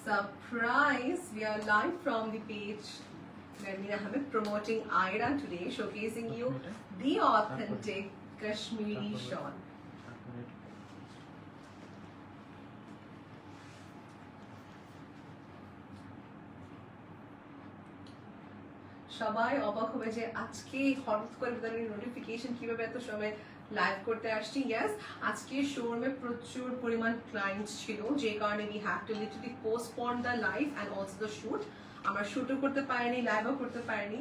Surprise! We are live from the page Nermina Hamid promoting Aira today, showcasing you the authentic Kashmiri shawl. সবাই অবাক হবে যে আজকে হঠাৎ করে নোটিফিকেশন কিভাবে এত সময় লাইভ করতে আসছি। ইয়েস, আজকে শোরুমে প্রচুর পরিমাণ ক্লায়েন্টস ছিল, যে কারণে we have to literally postpone the live and also the shoot. আমরা শুটও করতে পারিনি, লাইভও করতে পারিনি।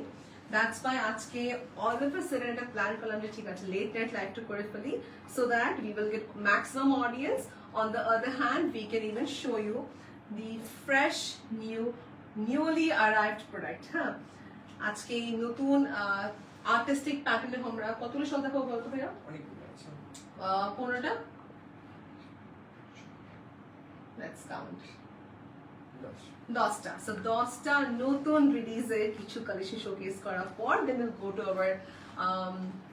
দ্যাটস ওয়াই আজকে অল অফ আ সাডেন একটা প্ল্যান করলাম যে ঠিক আছে লেট নাইট লাইভটা করে ফেলি, so that we will get maximum audience. On the other hand we can even show you the fresh newly arrived product. হ্যাঁ, আজকে এই নতুন আর্টিস্টিক প্যাটার্নে আমরা কতগুলো শল দেখাবো বলতো ভাইয়া? 15টা। Let's count. 10টা। সো 10টা নতুন রিলিজের কিছু কালেকশন শোকেস করার পর then will go to our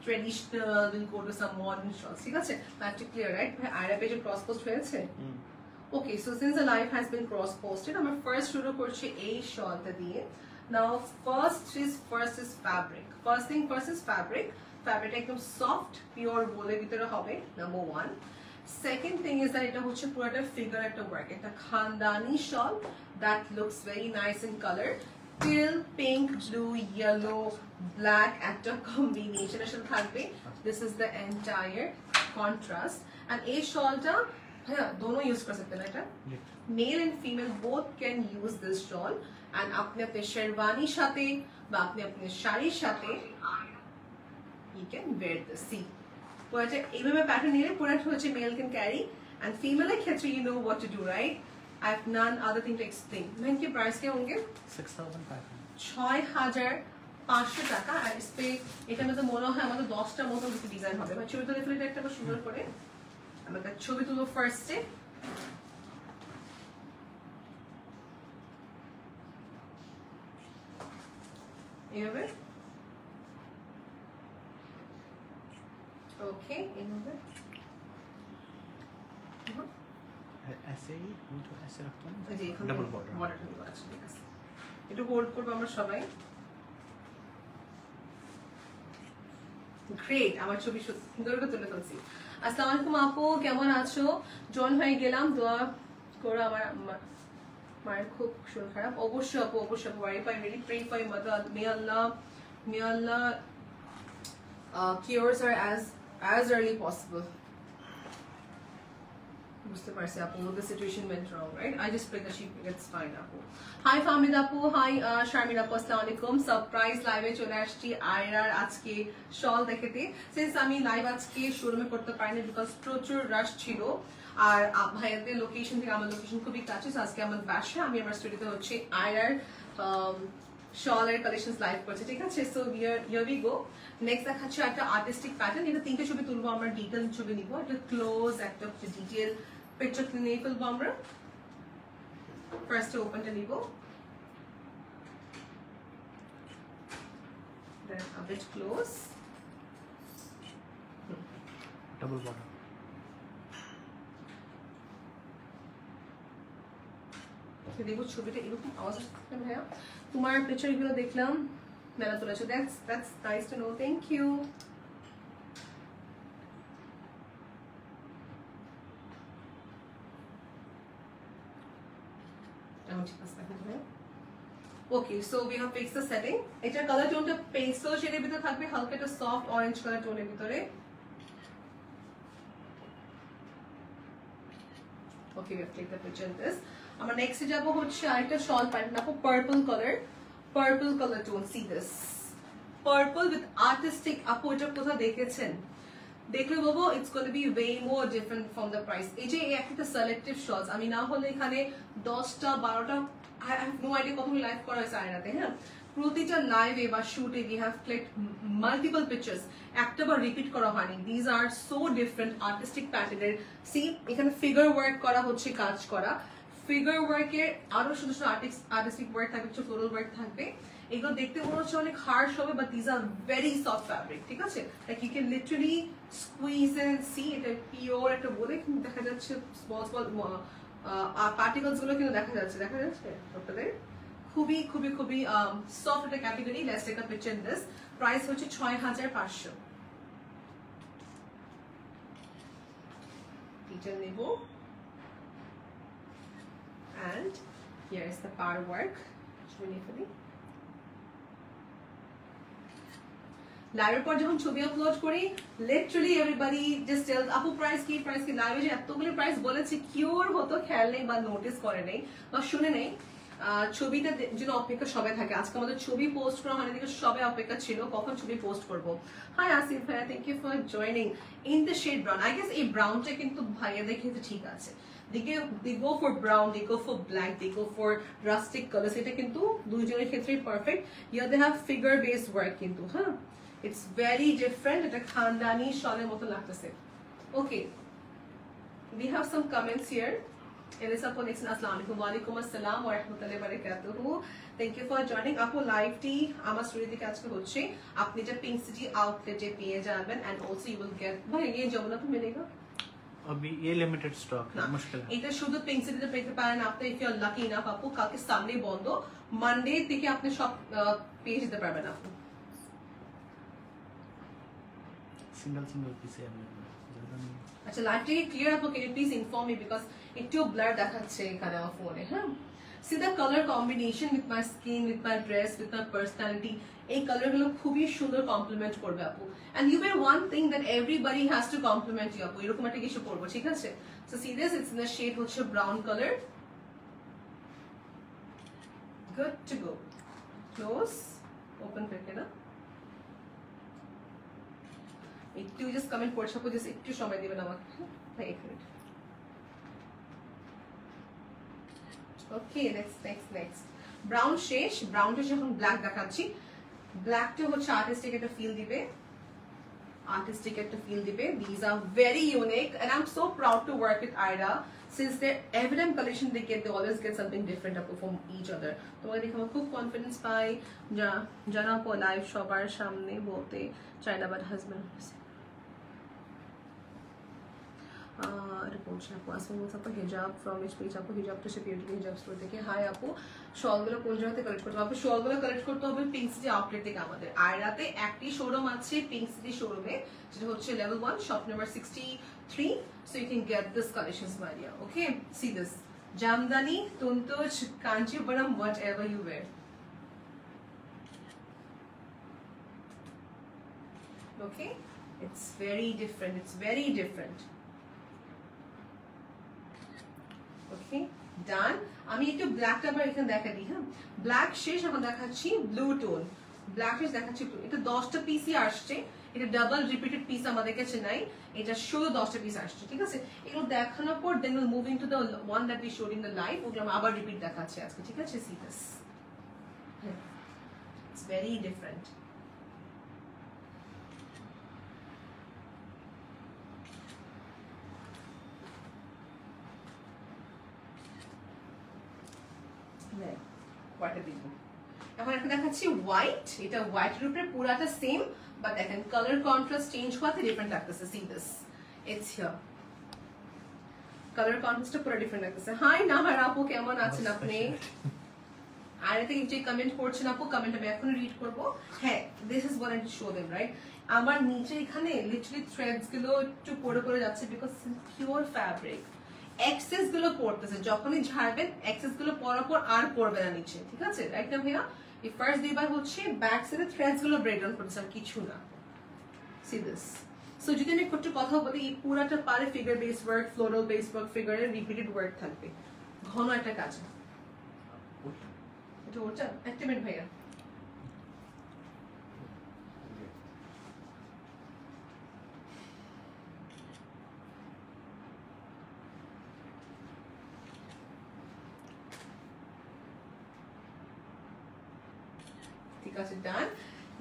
traditional, will go to some modern shawls. ঠিক আছে, দ্যাটস ক্লিয়ার রাইট? ভাই আয়রা পেজে ক্রস পোস্ট হয়েছে? Okay, so since the live has been cross posted, আমরা ফার্স্ট শুরু করছি এই শলটা দিয়ে। Now first is fabric. First thing first is fabric. Fabric একদম soft pure wool-এর ভিতরে হবে, number 1. Second thing is that এটা হচ্ছে পুরোটা figure একটা work, একটা খানদানি shawl that looks very nice in color. Teal, pink, blue, yellow, black একটা combination এর সাথে থাকবে. This is the entire contrast. And এই shawlটা হ্যাঁ দোনো ইউজ করে सकते हैं এটা, male and female both can use this shawl. And আপনি আপনার শেরওয়ানির সাথে বা আপনি আপনার শাড়ির সাথে you can wear this. See, পুরোটা এইভাবে প্যাটার্ন নিলে পুরোটা হচ্ছে মেল ক্যান ক্যারি এন্ড ফিমেলের ক্ষেত্রে you know what to do, right? I have none other thing to explain. Man के प्राइस क्या होंगे? 6500 টাকা। আর इसपे এটা মধ্যে মনে হয় আমাদের 10টা মতো কিছু ডিজাইন হবে। মানে ছবি তুলে ফেলে একটা সুন্দর করে আমরা ছবি তুলবো ফার্স্টে। এইভাবে ওকে, এইভাবে ऐसे ही उल्টো ऐसे रखते हैं, জি এখন ডাবল বর্ডার দিব। আচ্ছা ঠিক আছে, একটু হোল্ড করব আমরা সবাই। গ্রেট, আমার ছবি সুন্দর করে তুলে ফেলছি। আসসালামু আলাইকুম আপু, কেমন আছো? জয়েন হয়ে গেলাম, দোয়া করো। আমার মায়ের খুব শরীর খারাপ। অবশ্যই আপু, অবশ্যই আপু, I really pray for your mother. May Allah cures her as early possible. বুঝতে পারছি আপু, the situation went wrong, right? I just pray that she gets fine আপু। Hi ফাহমিদ আপু, hi শারমিন আপু, আসসালামু আলাইকুম। সারপ্রাইজ লাইভে চলে আসছি আয়রার আজকে শল দেখাতে। সিন্স আমি লাইভ আজকে শোরুমে করতে পারিনি বিকজ প্রচুর রাশ ছিল, আর ভাইয়াদের লোকেশন থেকে আমার লোকেশন খুবই কাছে। আজকে আমার বাসা, আমি আমার স্টুডিওতে হচ্ছে আয়রার শলের কালেকশনস লাইভ করছে। ঠিক আছে, so here we go. Next দেখাচ্ছি একটা আর্টিস্টিক প্যাটার্ন। এটা 3টে ছবি তুলবো আমরা, ডিটেইল ছবি নিব, একটা ক্লোজ একটা ডিটেইল পিকচার নিয়ে ফেলবো আমরা। ফার্স্টে ওপেনটা নিব, then a bit close, double border. দেখো ছবিটা এরকম আওয়াজ আসছে ভাইয়া, তোমার পিকচার গুলো দেখলাম মেলা তুলেছো, that's nice to know, thank you. Okay, so we have fixed the setting. এটার কালার টোনটা পেস্টেল শেডের ভিতরে থাকবে, হালকা একটা সফট অরেঞ্জ কালার টোনের ভিতরে। Okay, we have taken the picture in this. আমরা নেক্সটে যাব হচ্ছে আরেকটা শল প্যাটার্ন আপু, purple colour tone. See this purple with artistic, আপু এটা কোথাও দেখেছেন? দেখলে বলবো it's gonna be way more different from the price. এই যে একটা সিলেক্টিভ শলস, আমি না হলে এখানে 10টা 12টা I have no idea কতগুলো লাইভ করা হয়েছে আয়নাতে। হ্যাঁ, প্রতিটা লাইভে বা শুটে we have clicked multiple pictures, একটা বার রিপিট করা হয়নি। These are so different artistic প্যাটার্নের। See, এখানে ফিগার ওয়ার্ক করা হচ্ছে, কাজ করা ফিগার ওয়ার্কের আরো শুধু শুধু আর্টিস্টিক ওয়ার্ক থাকবে, কিছু ফ্লোরাল ওয়ার্ক থাকবে। এগুলো দেখতে মনে হচ্ছে অনেক হার্শ হবে, but this are very soft fabric, ঠিক আছে? Like you can literally squeeze and see, এটা পিওর একটা বলে কিন্তু দেখা যাচ্ছে স্মল স্মল পার্টিকলস গুলো কিন্তু দেখা যাচ্ছে আপনাদের। খুবই খুবই খুবই সফট একটা category. Let's take a picture in this. Price হচ্ছে 6500। পিকচার নেব, and here is the power work. লাইভের পর যখন ছবি আপলোড করি, লিটারালি এভরিবডি জাস্ট টেলস আপু প্রাইস কি লাইভে যে এতগুলো প্রাইস বলেছি কিওর হতো খেয়াল নেই বা নোটিস করে নেই বা শুনে নেই। ছবিটা জন্য অপেক্ষা সবাই থাকে। আজকে আমাদের ছবি পোস্ট করা হয়নি, দিকে সবাই অপেক্ষা ছিল কখন ছবি পোস্ট করব। হাই আসিফ ভাইয়া, thank you for joining in the shade brown. I guess এই ব্রাউনটা কিন্তু ভাইয়া দেখে ঠিক আছে। They go for brown, they go for black, they go for rustic colors. এটা কিন্তু দুইজনের ক্ষেত্রেই perfect. Here they have figure based work কিন্তু, হ্যাঁ, it's very different. এটা খানদানি শলের মতো লাগতেছে। Okay, we have some comments here. Elisa Connection, Assalamu alaikum. Wa alaikum assalam wa rahmatullahi wa barakatuhu. Thank you for joining. আপু লাইভটি আমার story থেকে আজকে হচ্ছে, আপনি যে পিঙ্ক সিটি আউটলেটে পেয়ে যাবেন, and also you will get ভাই ये जमुना तो मिलेगा अभी ये लिमिटेड स्टॉक है, मुश्किल है। এটা শুধু পিঙ্ক সিটিতে পেতে পারেন আপনি, if you are lucky enough. আপু কালকে সামনে বন্ধ, মানডে থেকে আপনি সব পেয়ে যেতে পারবেন আপু। सिंगल पीस है ज्यादा नहीं। আচ্ছা লাইভটা কি ক্লিয়ার আপু? Can you please inform me, because একটু ব্লার দেখাচ্ছে এখানে আমার ফোনে। হ্যাঁ, see the colour combination with my skin, with my dress, with my personality. এই কালারগুলো খুবই সুন্দর কমপ্লিমেন্ট করবে আপু। And you wear one thing that everybody has to compliment you আপু, এরকম একটা কিছু করবো, ঠিক আছে? So see this, it's in the shade হচ্ছে brown color. Good to go. Close, open करके ना একটু জাস্ট কমেন্ট করছো আপু, জাস্ট একটু সময় দিবেন আমাকে। হ্যাঁ, এক মিনিট। ওকে, নেক্সট ব্রাউন শেষ। ব্রাউনটা যখন ব্ল্যাক দেখাচ্ছি, ব্ল্যাকটা হচ্ছে আর্টিস্টিক একটা ফিল দিবে, These are very unique and I'm so proud to work with Ida. Since their evident collection they always get something different from each other. তোমাকে দেখে আমার খুব কনফিডেন্স পাই। জানা আপু লাইভ সবার সামনে বলতে চাই না, বাট হাজবেন্ড হিজাব ফ্রম ইচ পেজ আপু, হিজাব টু বিউটি হিজাব স্টোর থেকে। হাই আপু, শলগুলো কোন জায়গাতে কালেক্ট করতে হবে? শলগুলো কালেক্ট করতে হবে পিঙ্ক সিটি আউটলেট থেকে। আমাদের আয়রাতে একটি শোরুম আছে পিঙ্ক সিটি শোরুমে, যেটা হচ্ছে level 1 shop number 63, so you can get this collections my dear. Okay, see this Jamdani, Tuntuj, Kanchipuram, whatever you wear. Okay, it's very different. ওকে, ডান। আমি একটু ব্ল্যাকটা আবার এখানে দেখা দিই। হ্যাঁ, ব্ল্যাক শেষ, এখন দেখাচ্ছি ব্লু টোন। ব্ল্যাক শেষ দেখাচ্ছি ব্লু। এটা 10টা পিসই আসছে, এটা ডাবল রিপিটেড পিস আমাদের কাছে নাই, এটা শুধু 10টা পিস আসছে, ঠিক আছে? এগুলো দেখানোর পর then will move into the one that we showed in the live, ওগুলো আমি আবার রিপিট দেখাচ্ছি আজকে, ঠিক আছে? See this, it's very different. এখন একটা দেখাচ্ছি হোয়াইট, এটা হোয়াইটের উপরে পুরাটা সেম, বাট দেখেন কালার কন্ট্রাস্ট চেঞ্জ হওয়াতে ডিফারেন্ট লাগতেছে। See this, it's here, colour কন্ট্রাস্টটা পুরো ডিফারেন্ট লাগতেছে। হাই নাহার আপু, কেমন আছেন আপনি? আর এতে যে কমেন্ট করছেন আপু, কমেন্ট আমি এখন রিড করব। হ্যাঁ, this is want to show them, right? আমার নিচে এখানে লিটারালি থ্রেডস গুলো একটু পড়ে যাচ্ছে, বিকজ পিওর ফ্যাব্রিক। এক্সেস গুলো পড়তেছে, যখনই ঝাড়বেন এক্সেস গুলো পরার পর আর পড়বে না নিচে, ঠিক আছে? রাইট না ভাইয়া? এই ফার্স্ট দুইবার হচ্ছে ব্যাক সাইডে থ্রেডস গুলো ব্রেক ডাউন করতেছে, আর কিছু না। C this. সো যদি আমি একটু কথা বলি, এই পুরাটা পারে figure base work, floral base work, ফিগারের রিপিটেড ওয়ার্ক থাকবে, ঘন একটা কাজ। এটা ওটা একটা মিনিট ভাইয়া, ঠিক আছে, ডান।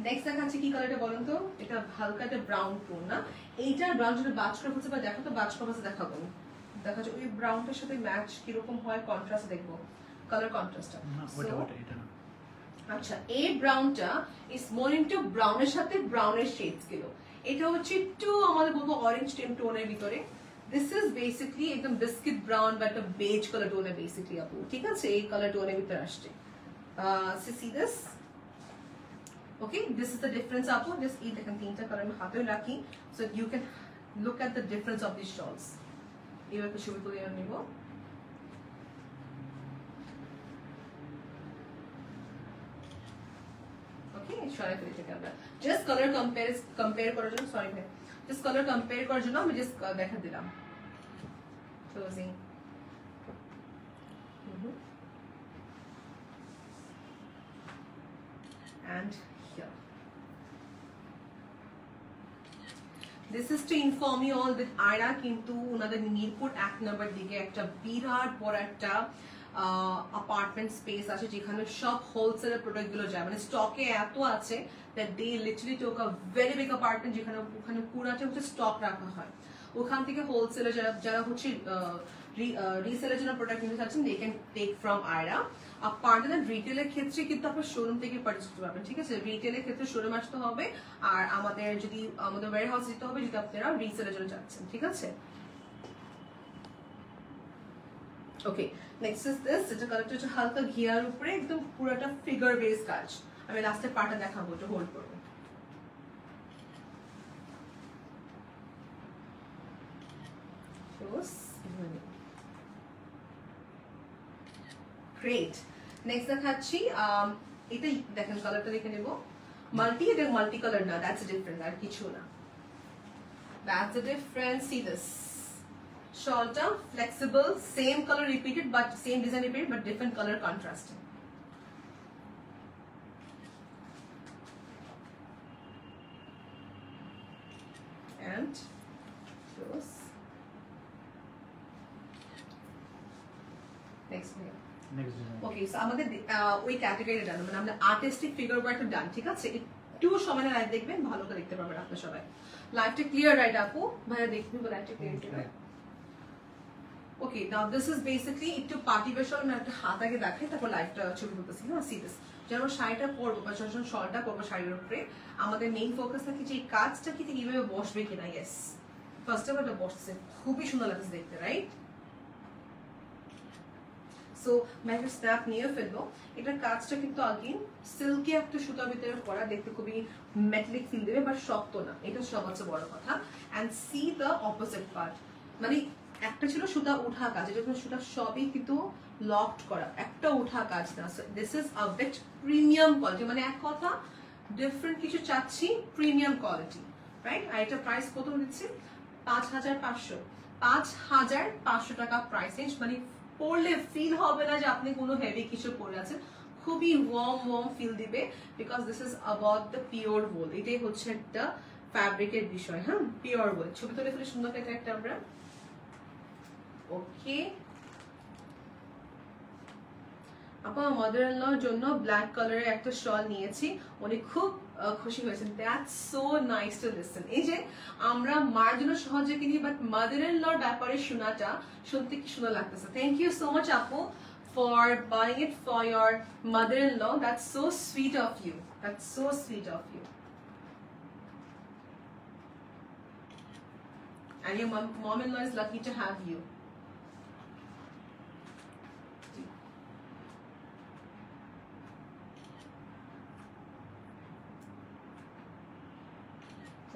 নেক্সট দেখাচ্ছি কি কালারটা বলেন তো? এটা হালকা একটা ব্রাউন টোন না? এইটার ব্রাউন যেটা বাজ করে হচ্ছে, বা দেখো তো বাজ করে দেখাবো, দেখা যায় ওই ব্রাউনটার সাথে ম্যাচ কিরকম হয়, কন্ট্রাস্ট দেখবো, কালার কন্ট্রাস্টটা। আচ্ছা এই ব্রাউনটা ইজ মোর ইনটু ব্রাউনের সাথে ব্রাউনের শেডস গুলো, এটা হচ্ছে একটু আমাদের বলবো অরেঞ্জ টেম টোনের ভিতরে। দিস ইজ বেসিক্যালি একদম বিস্কিট ব্রাউন বা একটা বেজ কালার টোনে বেসিক্যালি আপু, ঠিক আছে এই কালার টোনের ভিতরে আসছে। See this, okay this is the difference আপু। জাস্ট এই দেখেন তিনটা কালার আমি হাতেও রাখি, so you can look at the difference of this shawls. এবার একটু ছবি তুলে নিব। সরাই ফেলি থেকে আমরা জাস্ট কালার কম্পেয়ার করার জন্য, সরি ভাই, জাস্ট কালার কম্পেয়ার করার জন্য আমি জাস্ট দেখা দিলাম। Closing and here. This is to inform you all that Ayra কিন্তু ওনাদের মিরপুর 1 নম্বর দিকে একটা বিরাট বড় একটা অ্যাপার্টমেন্ট স্পেস আছে যেখানে সব হোলসেলের প্রোডাক্ট গুলো যায়, মানে স্টকে এত আছে that they literally took a very big apartment যেখানে ওখানে পুরাটা হচ্ছে স্টক রাখা হয়। ওখান থেকে হোলসেলার যারা হচ্ছে রিসেলের জন্য প্রোডাক্ট নিতে চাচ্ছেন they can take from আয়রা। আর পার্টনার রিটেলের ক্ষেত্রে কিন্তু আপনার শোরুম থেকে পারচেজ করতে পারবেন, ঠিক আছে রিটেলের ক্ষেত্রে শোরুম আসতে হবে, আর আমাদের ওয়্যার হাউস দিতে হবে যদি আপনারা রিসেলের জন্য চাচ্ছেন, ঠিক আছে। ওকে নেক্সট ইজ দিস, এটা কালারটা হচ্ছে হালকা ঘিয়ার উপরে একদম পুরোটা ফিগার বেস কাজ। আমি লাস্টের পার্টটা দেখাবো, একটু হোল্ড করবো। গ্রেট, নেক্সট দেখাচ্ছি এটা দেখেন কালারটা দেখে নেব, মাল্টি, এটা মাল্টি কালার না, দ্যাটস ডিফারেন্ট, আর কিছু না, that's the difference. See this শলটা flexible, same colour repeated but same design repeated but different colour contrasting. And close. Next one. Next design. Okay, so আমাদের ওই ক্যাটাগরি ডান, মানে আমরা আর্টিস্টিক ফিগার ওয়ার্কটা ডান, ঠিক আছে। একটু সময় লাইভ দেখবেন, ভালো করে দেখতে পারবেন আপনারা সবাই। লাইভটা ক্লিয়ার রাইট আপু? ভাইয়া দেখবেন লাইভটা clear. Okay, now this is basically একটু পার্টি বেশল, আমি একটা হাত আগে দেখাই তারপর লাইভটা ছবি তুলতেছি। হ্যাঁ সি দিস, যখন শাড়িটা পরবো বা যখন শলটা পরবো শাড়ির উপরে, আমাদের মেইন ফোকাস থাকে যে এই কাজটা কি কিভাবে বসবে কিনা। ইয়েস, ফার্স্ট অফ এটা বসছে, খুবই সুন্দর লাগছে দেখতে, রাইট। সো ম্যাগের স্ন্যাপ নিয়ে ফেলবো। এটার কাজটা কিন্তু আগে সিল্কি একটা সুতার ভিতরে করা, দেখতে খুবই মেটালিক ফিল দেবে বাট শক্ত না, এটা সবচেয়ে বড় কথা। And C the opposite part, মানে একটা ছিল সুতা উঠা কাজ, এটা সুতা সবই কিন্তু লকড করা, একটা উঠা কাজ না। This is a bit premium quality, মানে এক কথা ডিফারেন্ট কিছু চাচ্ছি, প্রিমিয়াম কোয়ালিটি, রাইট। আর এটা প্রাইস কত দিচ্ছি? 5500, 5500 টাকা প্রাইস রেঞ্জ। মানে পরলে ফিল হবে না যে আপনি কোনো হেভি কিছু পরে আছেন, খুবই ওয়ার্ম ফিল দিবে, because this is about the pure ওল। এটাই হচ্ছে একটা ফ্যাব্রিকের বিষয়। হ্যাঁ, পিওর ওল। ছবি তুলে ফেলে সুন্দর একটা আমরা। ওকে আপা, মাদার ইন লর জন্য ব্ল্যাক কালারের একটা শল নিয়েছি, উনি খুব খুশি হয়েছেন। That's so nice to listen. এই যে আমরা মার জন্য সহজে কিনি, বাট মাদার ইন লর ব্যাপারে শোনাটা শুনতে কি সুন্দর লাগতেছে। থ্যাংক ইউ সো মাচ আপু for buying it for your mother in law. That's so sweet of you, that's so sweet of you. And your mom-in-law is lucky to have you.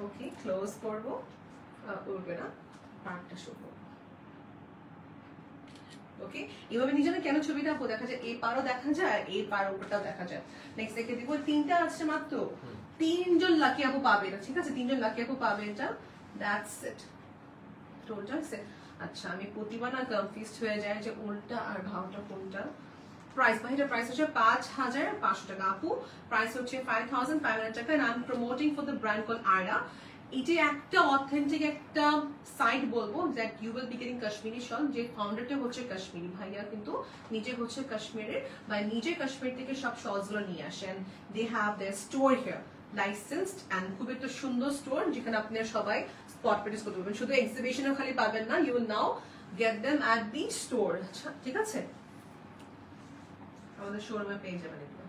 Okay, close করবো, উঠবে না, পার্টটা শুরু। ওকে, এভাবে নিজেরা কেন ছবিটা আপু দেখা যায়, এই পারও দেখা যায়, এই পার উপরটাও দেখা যায়। নেক্সট দেখে দিব, তিনটা আসছে মাত্র, 3 জন লাকি আপু পাবে এটা, ঠিক আছে 3 জন লাকি আপু পাবে এটা। That's it, total set. আচ্ছা, আমি প্রতিবার না কনফিউজড হয়ে যায় যে উল্টা আর ভাওটা কোনটা। প্রাইস বা এটা প্রাইস হচ্ছে 5500 টাকা আপু, প্রাইস হচ্ছে 5500 টাকা। And I am promoting for the brand call আয়রা। এটা একটা অথেন্টিক একটা সাইট বলবো, that you will be getting Kashmiri shawl. যে ফাউন্ডারটা হচ্ছে কাশ্মীরি ভাইয়া, কিন্তু নিজে হচ্ছে কাশ্মীরের, বা নিজে কাশ্মীর থেকে সব শলস গুলো নিয়ে আসেন। They have their store here, licensed, and খুব একটা সুন্দর স্টোর যেখানে আপনারা সবাই স্পট পারচেজ করতে পারবেন। শুধু এক্সিবিশনে খালি পাবেন না, you will now get them at the store. আচ্ছা ঠিক আছে, আমাদের শোরুমে পেয়ে যাবেন এগুলো।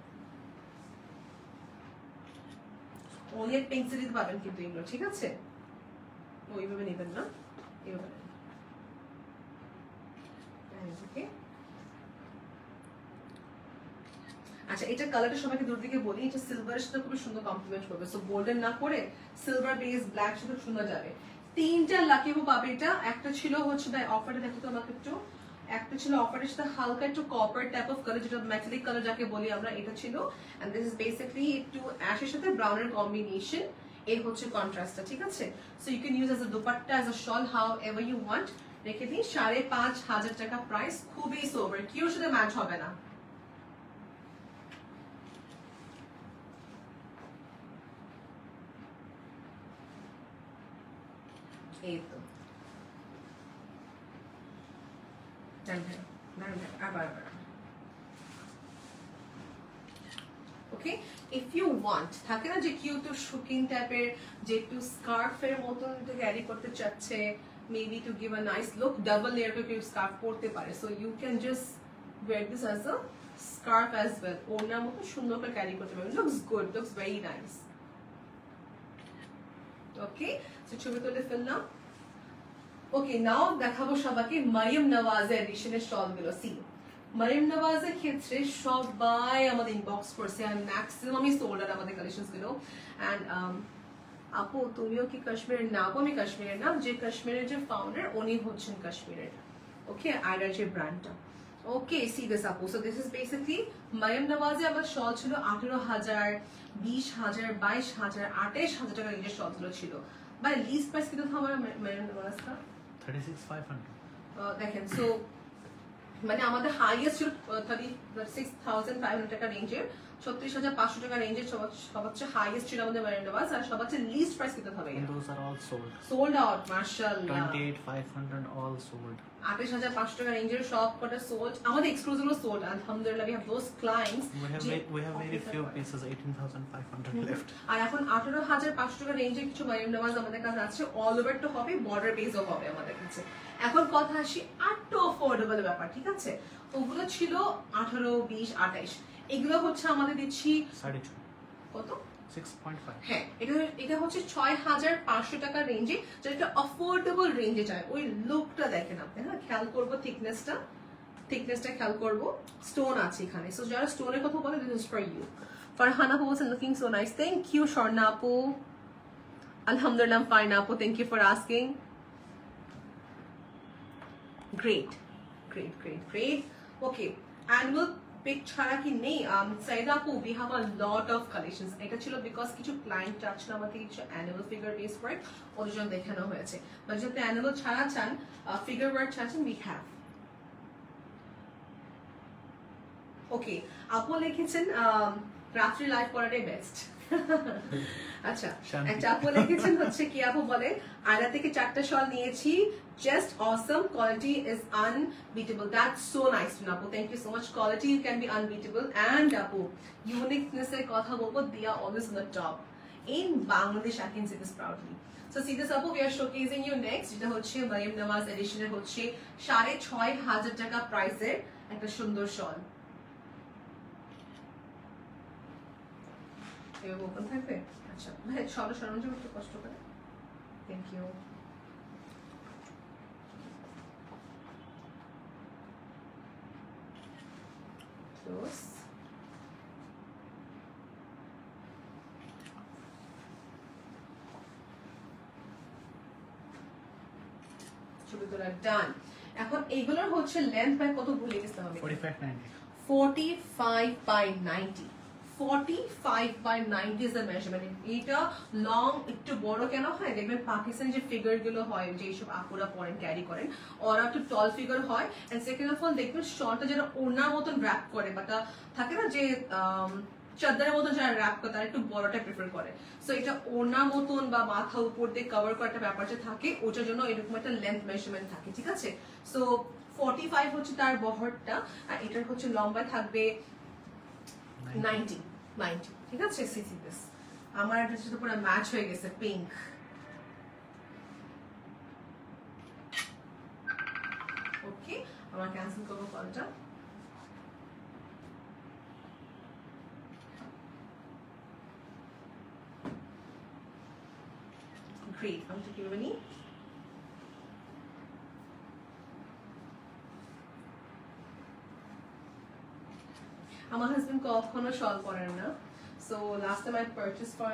অনলি পিঙ্ক সিরিজ পাবেন কিন্তু এগুলো, ঠিক আছে? ওইভাবে নেবেন না, এইভাবে নেবেন। ওকে, আচ্ছা এটার কালারটা সবাইকে দূর দিকে বলি, এটা সিলভারের সাথে খুব সুন্দর কমপ্লিমেন্ট করবে। সো গোল্ডেন না করে সিলভার বেস ব্ল্যাক সাথে সুন্দর যাবে। তিনটা লাকি পাবে এটা। একটা ছিল হচ্ছে অফারে, দেখো তো আমাকে একটু, একটা ছিল অফারের সাথে হালকা একটু কপার টাইপ অফ কালার, যেটা মেটালিক কালার যাকে বলি আমরা, এটা ছিল। এন্ড দিস ইজ বেসিক্যালি একটু অ্যাশের সাথে ব্রাউনের কম্বিনেশন, এই হচ্ছে কন্ট্রাস্টটা, ঠিক আছে? So you can use as a dupatta, as a shawl, however you want. রেখে দিই 5,500 টাকা প্রাইস, খুবই সোবার, কিউর সাথে ম্যাচ হবে না। এই তো ওকে, ইফ ইউ ওয়ান্ট, থাকে না যে কেউ তো শুকিং টাইপের, যে একটু স্কার্ফের মতন ক্যারি করতে চাচ্ছে, maybe to give a nice look, double layer করে কেউ স্কার্ফ পরতে পারে। So you can just wear this as a scarf as well, ওনার মতো সুন্দর করে ক্যারি করতে পারবেন। Looks good, looks very nice. Okay, so ছবি তুলে ফেললাম। ওকে, নাও দেখাবো সবাইকে মারিয়াম নওয়াজ এডিশনের স্টল গুলো। সি, মারিয়াম নওয়াজের ক্ষেত্রে সবাই আমাদের ইনবক্স করছে, আর ম্যাক্সিমামই সোল্ড আউট আমাদের কালেকশনস গুলো। এন্ড আপু তুমিও কি কাশ্মীরের? না আপু আমি কাশ্মীরের না, যে কাশ্মীরের যে ফাউন্ডার উনি হচ্ছেন কাশ্মীরের। ওকে, আইডার যে ব্র্যান্ডটা। ওকে, সি দিস আপু, so this is basically Maryam নওয়াজে আমার স্টল ছিল 18,000, 20,000, 22,000, 28,000 টাকা রেঞ্জের স্টল গুলো ছিল। বাই লিস্ট প্রাইস কিন্তু আমার মারিয়াম নওয়াজ কা 36,500 দেখেন। সো মানে আমাদের হাইয়েস্ট ছিল 36,500 টাকা রেঞ্জের, 36,500 টাকা রেঞ্জের সবচেয়ে হাইয়েস্ট ছিল আমাদের মারিয়াম নওয়াজ, আর সবচেয়ে লিস্ট প্রাইস কিন্তু হবে and those are all sold. Sold out মাশাআল্লাহ। 28,500 all sold. 28,500 টাকা রেঞ্জের সব কটা সোল্ড, আমাদের এক্সক্লুসিভ সোল্ড আলহামদুলিল্লাহ। We have those clients, we have very few pieces, 18,500 left. আর এখন 18,500 টাকা রেঞ্জের কিছু মারিয়াম নওয়াজ আমাদের কাছে আছে, অল ওভার তো হবে, বর্ডার বেসও হবে আমাদের কাছে। এখন কথা আসি একটু অ্যাফোর্ডেবল ব্যাপার, ঠিক আছে? ওগুলো ছিল 18, 20, 28, এগুলো হচ্ছে আমাদের দিচ্ছি 6.5. কত? 6.5. হ্যাঁ, এটা হচ্ছে 6,500 টাকা রেঞ্জে, যেটা একটা অ্যাফোর্ডেবল রেঞ্জে চায়। ওই লুকটা দেখেন আপনি, হ্যাঁ খেয়াল করবো থিকনেসটা খেয়াল করবো, স্টোন আছে এখানে। সো যারা স্টোনের কথা বলে, this is for you. Farhana আপু বলছেন looking so nice, thank you. Swarna আপু আলহামদুলিল্লাহ ফাইন আপু, thank you for asking. Great great great great. Okay, annual pick ছাড়া কি নেই? সাইদা আপু, we have a lot of collections. এটা ছিল বিকজ কিছু ক্লায়েন্ট চাচ্ছিল আমাদের কিছু অ্যানুয়াল ফিগার বেস ওয়ার্ক, ওদের জন্য দেখানো হয়েছে। বাট যদি অ্যানুয়াল ছাড়া চান, ফিগার ওয়ার্ক চাচ্ছেন, উই হ্যাভ। ওকে, আপু লিখেছেন রাত্রি লাইভ করাটাই বেস্ট। আচ্ছা, একটা আপু লিখেছেন হচ্ছে কি, আপু বলে আয়না থেকে 4টা শল নিয়েছি, just awesome, quality is unbeatable. That's so nice to know, Apu. Thank you so much. Quality can be unbeatable, and Apu, uniqueness এর কথা বলবো, they are always on the top in Bangladesh. I can say this proudly. So see this, Apu, we are showcasing you next, যেটা হচ্ছে মারিয়াম নওয়াজ এডিশনের হচ্ছে 6,500 টাকা প্রাইসের একটা সুন্দর শল। এভাবে ওপেন থাকবে। আচ্ছা ভাই, সরঞ্জাম একটু কষ্ট করে, থ্যাংক ইউ। Close. ছবি তোলা ডান। এখন এইগুলোর হচ্ছে লেন্থ বাই কত ভুলে গেছিলাম আমি, 45/90. 45/90, 45/90 is the measurement. এটা লং একটু বড় কেন হয় দেখবেন, পাকিস্তানি যে ফিগার গুলো হয়, যে সব আপুরা পরেন ক্যারি করেন, ওরা একটু টল ফিগার হয়। এন্ড সেকেন্ড অফ অল দেখবেন শর্টটা যেটা ওড়নার মতন র‍্যাপ করে, বাট থাকে না যে চাদরের মতন যারা র‍্যাপ করে, তারা একটু বড়টা প্রেফার করে। সো এটা ওড়নার মতন বা মাথা উপর দিয়ে কভার করা একটা ব্যাপার যে থাকে, ওটার জন্য এরকম একটা লেন্থ মেজারমেন্ট থাকে, ঠিক আছে? সো 45 হচ্ছে তার বহরটা, আর এটার হচ্ছে লম্বায় থাকবে 90, ঠিক আছে? সিসি দিস আমার এটা সাথে পুরো ম্যাচ হয়ে গেছে, পিঙ্ক। ওকে, আমরা ক্যান্সেল করবো কলটা। গ্রেট। আমি তো কিভাবে নিই, আমার হাজবেন্ড কখনো শল পরেন না, so last time I purchase for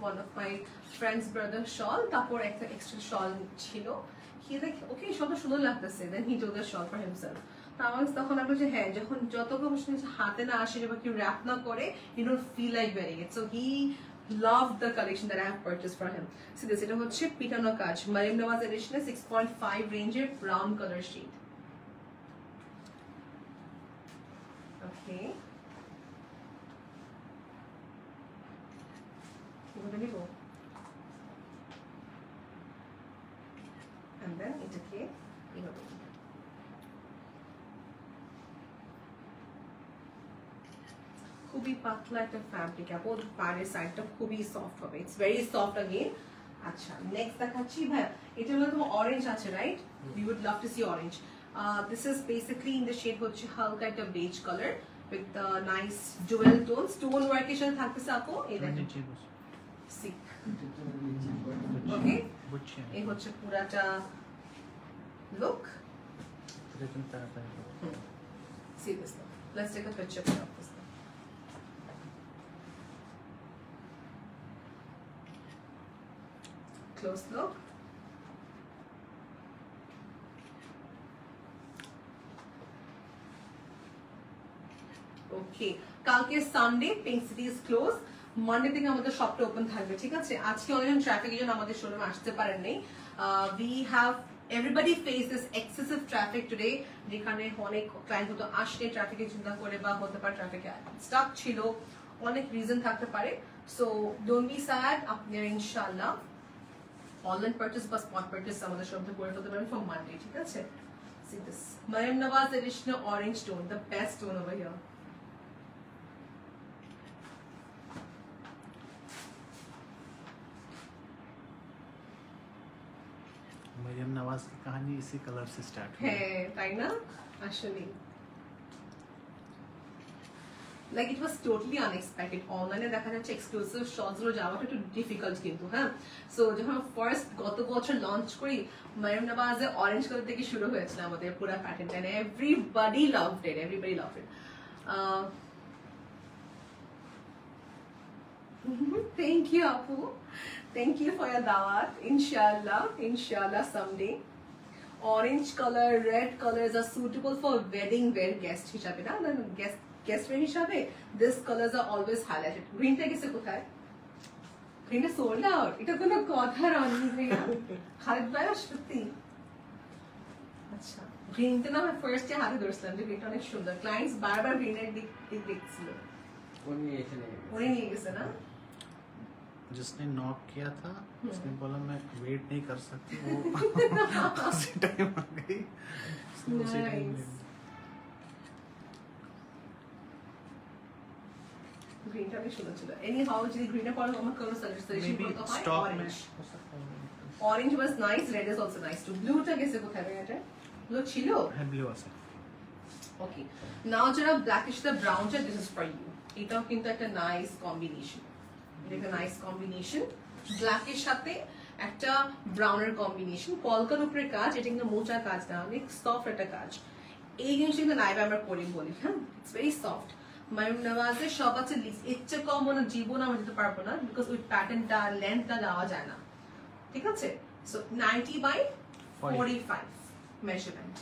one of my friends brother shawl, তারপর একটা এক্সট্রা শল ছিল, হি লাইক ওকে শলটা সুন্দর লাগতেছে, দেন হি টোক দ্য শল ফর হিমসেলফ। আমার তখন লাগলো যে হ্যাঁ, যখন যত প্রফেশনাল হাতে না আসে বা কেউ র্যাপ না করে, you don't feel like wearing it, so he loved the collection that I have purchased for him. So this এটা হচ্ছে পিটানো কাজ, মারিম নওয়াজ এডিশনে 6.5 রেঞ্জের ব্রাউন কালার শেড। ওকে, এভাবে নিব, and then এটাকে এভাবে নিব। খুবই পাতলা একটা ফ্যাব্রিক, আপু পাড়ের সাইডটা খুবই সফট হবে, ইটস ভেরি সফট अगेन। আচ্ছা নেক্সট দেখাচ্ছি ভাইয়া, এটা হলো তোমার অরেঞ্জ আছে right, you would love to see orange. This is basically in the shade হচ্ছে হালকা একটা beige colour with nice jewel tone, stone ওয়ার্কের সাথে থাকতেছে আপু, এই দেখেন সিক। ওকে, এই হচ্ছে পুরাটা look. See this look. Let's take a picture of this. Close look. Okay, কালকে Sunday, pink city is close, Monday থেকে আমাদের শপটা ওপেন থাকবে, ঠিক আছে? আজকে অনেকজন ট্রাফিকের জন্য আমাদের শোরুমে আসতে পারেন নাই। We have everybody faces excessive traffic today, যেখানে অনেক ক্লায়েন্ট হয়তো আসলে ট্রাফিকের চিন্তা করে, বা হতে পারে ট্রাফিকে স্টাক ছিল, অনেক রিজন থাকতে পারে। সো ডোন্ট বি স্যাড, আপনারা ইনশাআল্লাহ অনলাইন পারচেজ বা স্পট পারচেজ আমাদের শপে করে ফেলতে পারেন ফ্রম মানডে, ঠিক আছে? See this Maryam Nawaz edition orange tone, the best tone over here. Maryam Nawaz की कहानी इसी कलर से स्टार्ट हुई है, তাই না? আসলে like it was totally unexpected. অনলাইনে দেখা যাচ্ছে এক্সক্লুসিভ শপস গুলো যাওয়াটা একটু ডিফিকাল্ট কিন্তু, হ্যাঁ। সো যখন ফার্স্ট গত বছর লঞ্চ করি, মারিম নওয়াজে অরেঞ্জ কালার থেকে শুরু হয়েছিল আমাদের পুরো প্যাটার্নটা, and everybody loved it, everybody loved it. Thank you আপু, thank you for your dawat, inshallah someday. Orange color, red colors are suitable for wedding wear guest হিসাবে না, guest wear হিসাবে this colors are always highlighted. Green টা গেছে কোথায়? Green টা sold out, এটা কোনো কথা রানি ভাইয়া, খালিদ ভাইয়া সত্যি। আচ্ছা গ্রিন টা না আমি ফার্স্টে হাতে ধরছিলাম যে গ্রিনটা অনেক সুন্দর, ক্লায়েন্টস বারবার গ্রিনের দিক দেখছিল, উনি নিয়ে গেছে না। जिसने नॉक किया था उसने बोला मैं वेट नहीं कर सकती, वो उसी टाइम आ गई, उसी टाइम ग्रीन টা সুন্দর ছিল। এনি হাউ যদি গ্রিনে পড়ো আমার কোনো সাজেশন করতে হয় orange, orange was nice, red is also nice to. Blue টা গেছে কোথায় এটা? ব্লু ছিল, হ্যাঁ ব্লু আছে। ওকে, নাও যারা ব্ল্যাকিশ দা ব্রাউন টা, দিস ইজ ফর ইউ। এটাও কিন্তু একটা নাইস কম্বিনেশন, এটা নাইস কম্বিনেশন, ব্ল্যাকের সাথে একটা ব্রাউনের কম্বিনেশন, পলকার উপরে কাজ, এটা কিন্তু মোটা কাজ না, অনেক সফট একটা কাজ। এই জিনিসটা কিন্তু নাইবা আমরা করি বলি, হ্যাঁ ইটস ভেরি সফট। মারিম নওয়াজের সব আছে, এর চেয়ে কম মনে জীবন আমরা দিতে পারবো না, বিকজ ওই প্যাটার্নটা লেন্থটা দেওয়া যায় না, ঠিক আছে? So 90/45 measurement.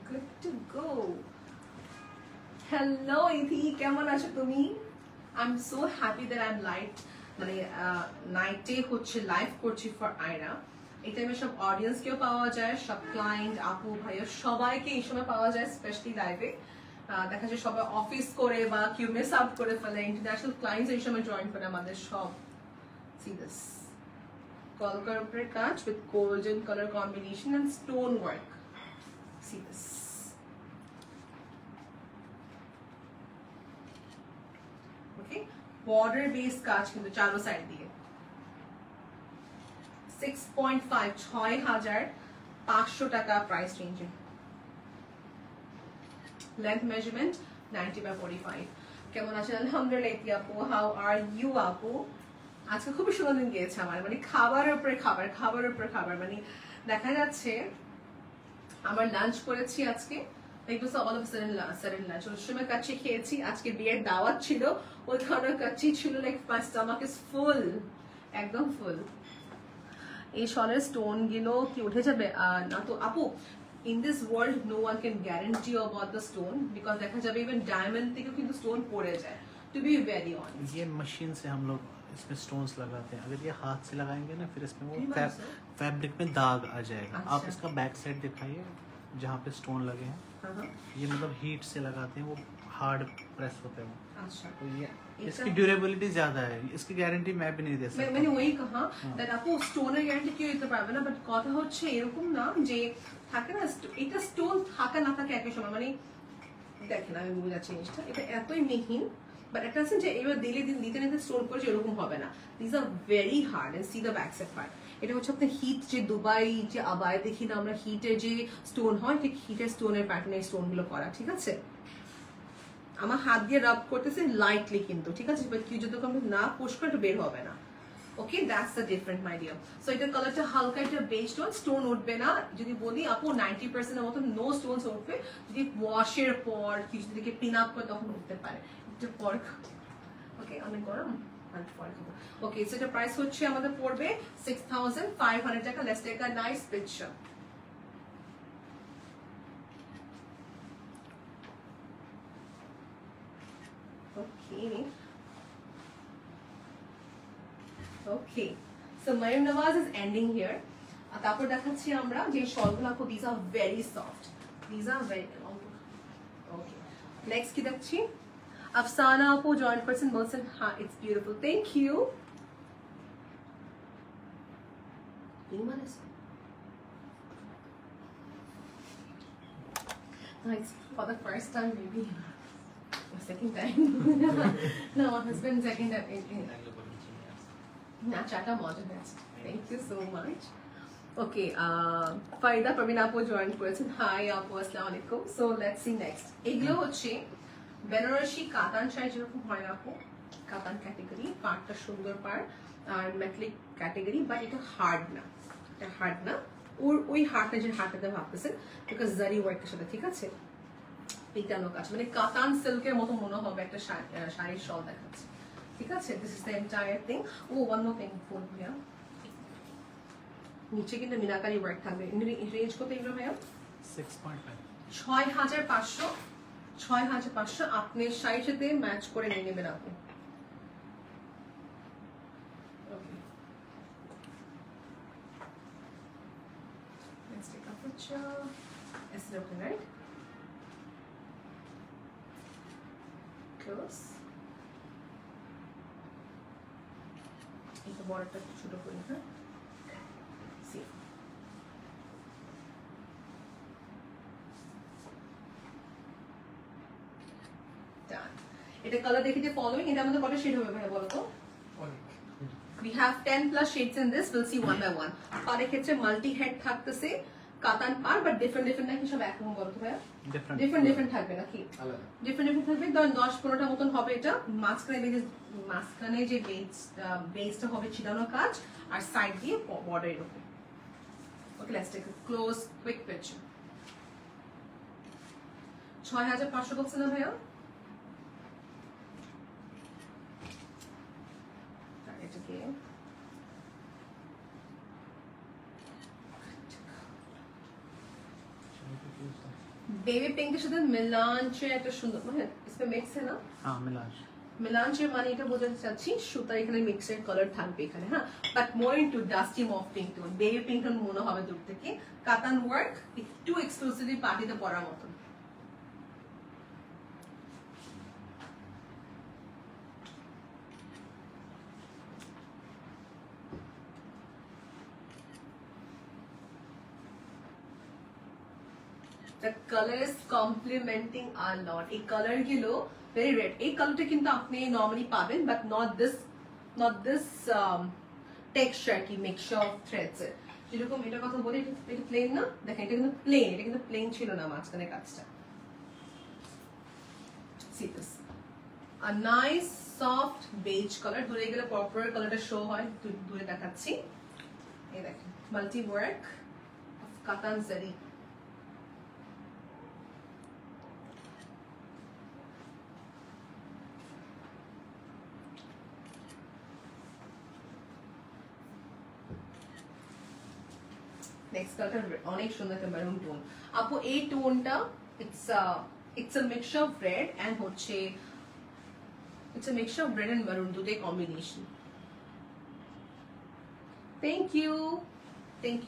Good to go. Hello ইথি, কেমন আছো তুমি? I'm so happy that I'm live, মানে নাইটে হচ্ছে লাইভ করছি ফর আয়রা। এই টাইমে সব অডিয়েন্স কেও পাওয়া যায়, সব ক্লায়েন্ট আপু ভাইয়া সবাইকে এই সময় পাওয়া যায়, স্পেশালি লাইভে। দেখা যায় সবাই অফিস করে বা কেউ মিস আউট করে ফেলে, ইন্টারন্যাশনাল ক্লায়েন্টস এই সময় জয়েন করে আমাদের সব। See this কলকার উপরে কাজ with golden color combination and stone work. See this. Okay, border based কাজ কিন্তু চারো সাইড দিয়ে। 6.5 6000 500 টাকা প্রাইস রেঞ্জে। Length measurement 90/45। কেমন আছেন? আলহামদুলিল্লাহ ইতি আপু, হাউ আর ইউ আপু? আজকে খুবই সুন্দর দিন গিয়েছে আমার, মানে খাবারের উপরে খাবার, খাবারের উপরে খাবার, মানে দেখা যাচ্ছে আমার লাঞ্চ করেছি আজকে, একটু অল অফ সাডেন লাঞ্চ। ওই সময় কাচ্চি খেয়েছি, আজকে বিয়ের দাওয়াত ছিল, ওইখানে কাচ্চি ছিল, like my stomach is full, একদম ফুল। এই শলের স্টোন গুলো কি উঠে যাবে? না তো আপু, in this world no one can guarantee about the stone, because देखा जाए even diamond থেকে কিন্তু stone পড়ে যায়, to be very honest। ये मशीन से हम लोग इसमें स्टोन्स लगाते हैं, अगर ये हाथ से लगाएंगे ना फिर इसमें वो फैब्रिक में दाग आ जाएगा। अच्छा। आप इसका बैक साइड दिखाइए जहाँ पे स्टोन लगे हैं, ये मतलब हीट से लगाते हैं, वो हार्ड प्रेस होते हैं वो। अच्छा, तो ये इसकी ड्यूरेबिलिटी ज्यादा है, इसकी गारंटी मैं भी नहीं दे सकता। मैंने वही कहा that আপু স্টোনের গ্যারান্টি কেউ দিতে পারবে না, বাট কথা হচ্ছে এরকম না যে থাকে না এটা স্টোন থাকা না থাকে একই সময়, মানে দেখেন আমি বুঝাচ্ছি জিনিসটা, এটা এতই মিহিন, বাট একটা আছে যে এবার দিলে দিতে নিতে স্টোন করেছে এরকম হবে না। This are very hard and see the back side part. এটা হচ্ছে আপনার হিট, যে দুবাই যে আবায় দেখি না আমরা হিটের যে স্টোন হয়, ঠিক হিটের স্টোনের প্যাটার্নের স্টোন গুলো করা, ঠিক আছে? আমার হাত দিয়ে রাব করতেছে লাইটলি কিন্তু, ঠিক আছে? বাট কি যদি আমরা না পুশ করে এটা বের হবে না। Okay, that's the different my dear. So এটার কালারটা হালকা একটা বেজ টোন, স্টোন উঠবে না। যদি বলি আপু 90% এর মতো নো স্টোনস উঠবে, যদি ওয়াশের পর কিছু যদি পিন আপ করে তখন উঠতে পারে। এটা পর ওকে, অনেক গরম ওকে, সো এটা প্রাইস হচ্ছে আমাদের পড়বে 6500 টাকা। Let's take a nice picture. Okay. Okay. So Mariam Nawaz is ending here. তারপর দেখাচ্ছি আমরা যে শলগুলো আপু, these are very soft. These are very okay. Next কি দেখছি? আফসানা আপু জয়েন করছেন, বলছেন হ্যাঁ it's beautiful. Thank you. It's for the first time maybe. Second time. No, my husband second time. Na chata modern best. Thank you so much. Okay, Farida Praveen Apu joined করেছেন। Hi Apu, Assalamu alaikum. So let's see next. এগুলো হচ্ছে বেনারসি কাতান শাড়ি, যেরকম হয় আপু, কাতান category, পাড়টা সুন্দর পাড় আর মেটালিক ক্যাটাগরি, বাট এটা হার্ড না, এটা হার্ড না। ওই হার্ডটা যে হার্ডটাতে ভাবতেছেন, বিকজ জারি ওয়ার্কের সাথে, ঠিক আছে? পিটানো কাজ, মানে কাতান সিল্কের মতো মনে হবে একটা শাড়ির শল দেখাচ্ছে, ঠিক আছে? This is the entire thing. Oh one more thing, phone ভাইয়া, নিচে কিন্তু মিনাকারি ওয়ার্ক থাকবে। রেঞ্জ কত এগুলো ভাইয়া? 6.5 6500। 6500 আপনি শাড়ির সাথে ম্যাচ করে নিয়ে নেবেন আপনি। ওকে, let's take a picture. Is it okay, right? Close. এটা বড়টা ছোট করি, হ্যাঁ? See. Done. এটা কালার দেখে যে ফলোইং, এটা আমাদের কত শেড হবে ভাই বলো তো? We have 10+ shades in this. We'll see one by one. পাড়ের ক্ষেত্রে মাল্টি হেড থাকতেছে, কাতান পার, বাট ডিফারেন্ট নাকি সব একরকম বলো তো ভাইয়া? ডিফারেন্ট থাকবে নাকি? ডিফারেন্ট থাকবে। ধরেন 10-15টা মতন হবে এটা। মাঝখানে যে বেসটা হবে ছিটানো কাজ, আর সাইড দিয়ে বর্ডার এরকম। Okay, let's take a close quick picture. 6500 বলছে না ভাইয়া? এটাকে बेबी पिंक के साथ मिलांच একটা সুন্দর, মানে इसमें मिक्स है ना? हाँ, मिलांच। মিলাঞ্চের মানে এটা বোঝাতে চাচ্ছি সুতার এখানে মিক্সড কালার থাকবে এখানে, হ্যাঁ, but more into dusty mauve pink tone. Baby pink tone মনে হবে দূর থেকে। কাতান ওয়ার্ক, একটু এক্সক্লুসিভলি পার্টিতে পরার মতন। The color is complementing a lot. এই কালার গুলো very red. এই কালারটা কিন্তু আপনি নরমালি পাবেন, but not this texture কি mixture of threads. যেরকম এটার কথা বলি, এটা প্লেন না, দেখেন এটা কিন্তু প্লেন, এটা কিন্তু প্লেন ছিল না মাঝখানে কাজটা। See this, a nice soft beige color, দূরে গেলে প্রপার কালারটা শো হয়, দূরে দেখাচ্ছি। এই দেখেন মাল্টি ওয়ার্ক অফ কাতান জারি। নেক্সট কালারটা অনেক সুন্দর একটা মেরুন টোন। আপু এই টোনটা it's a mixture of red and হচ্ছে it's a mixture of red and maroon, দুটোই combination. Thank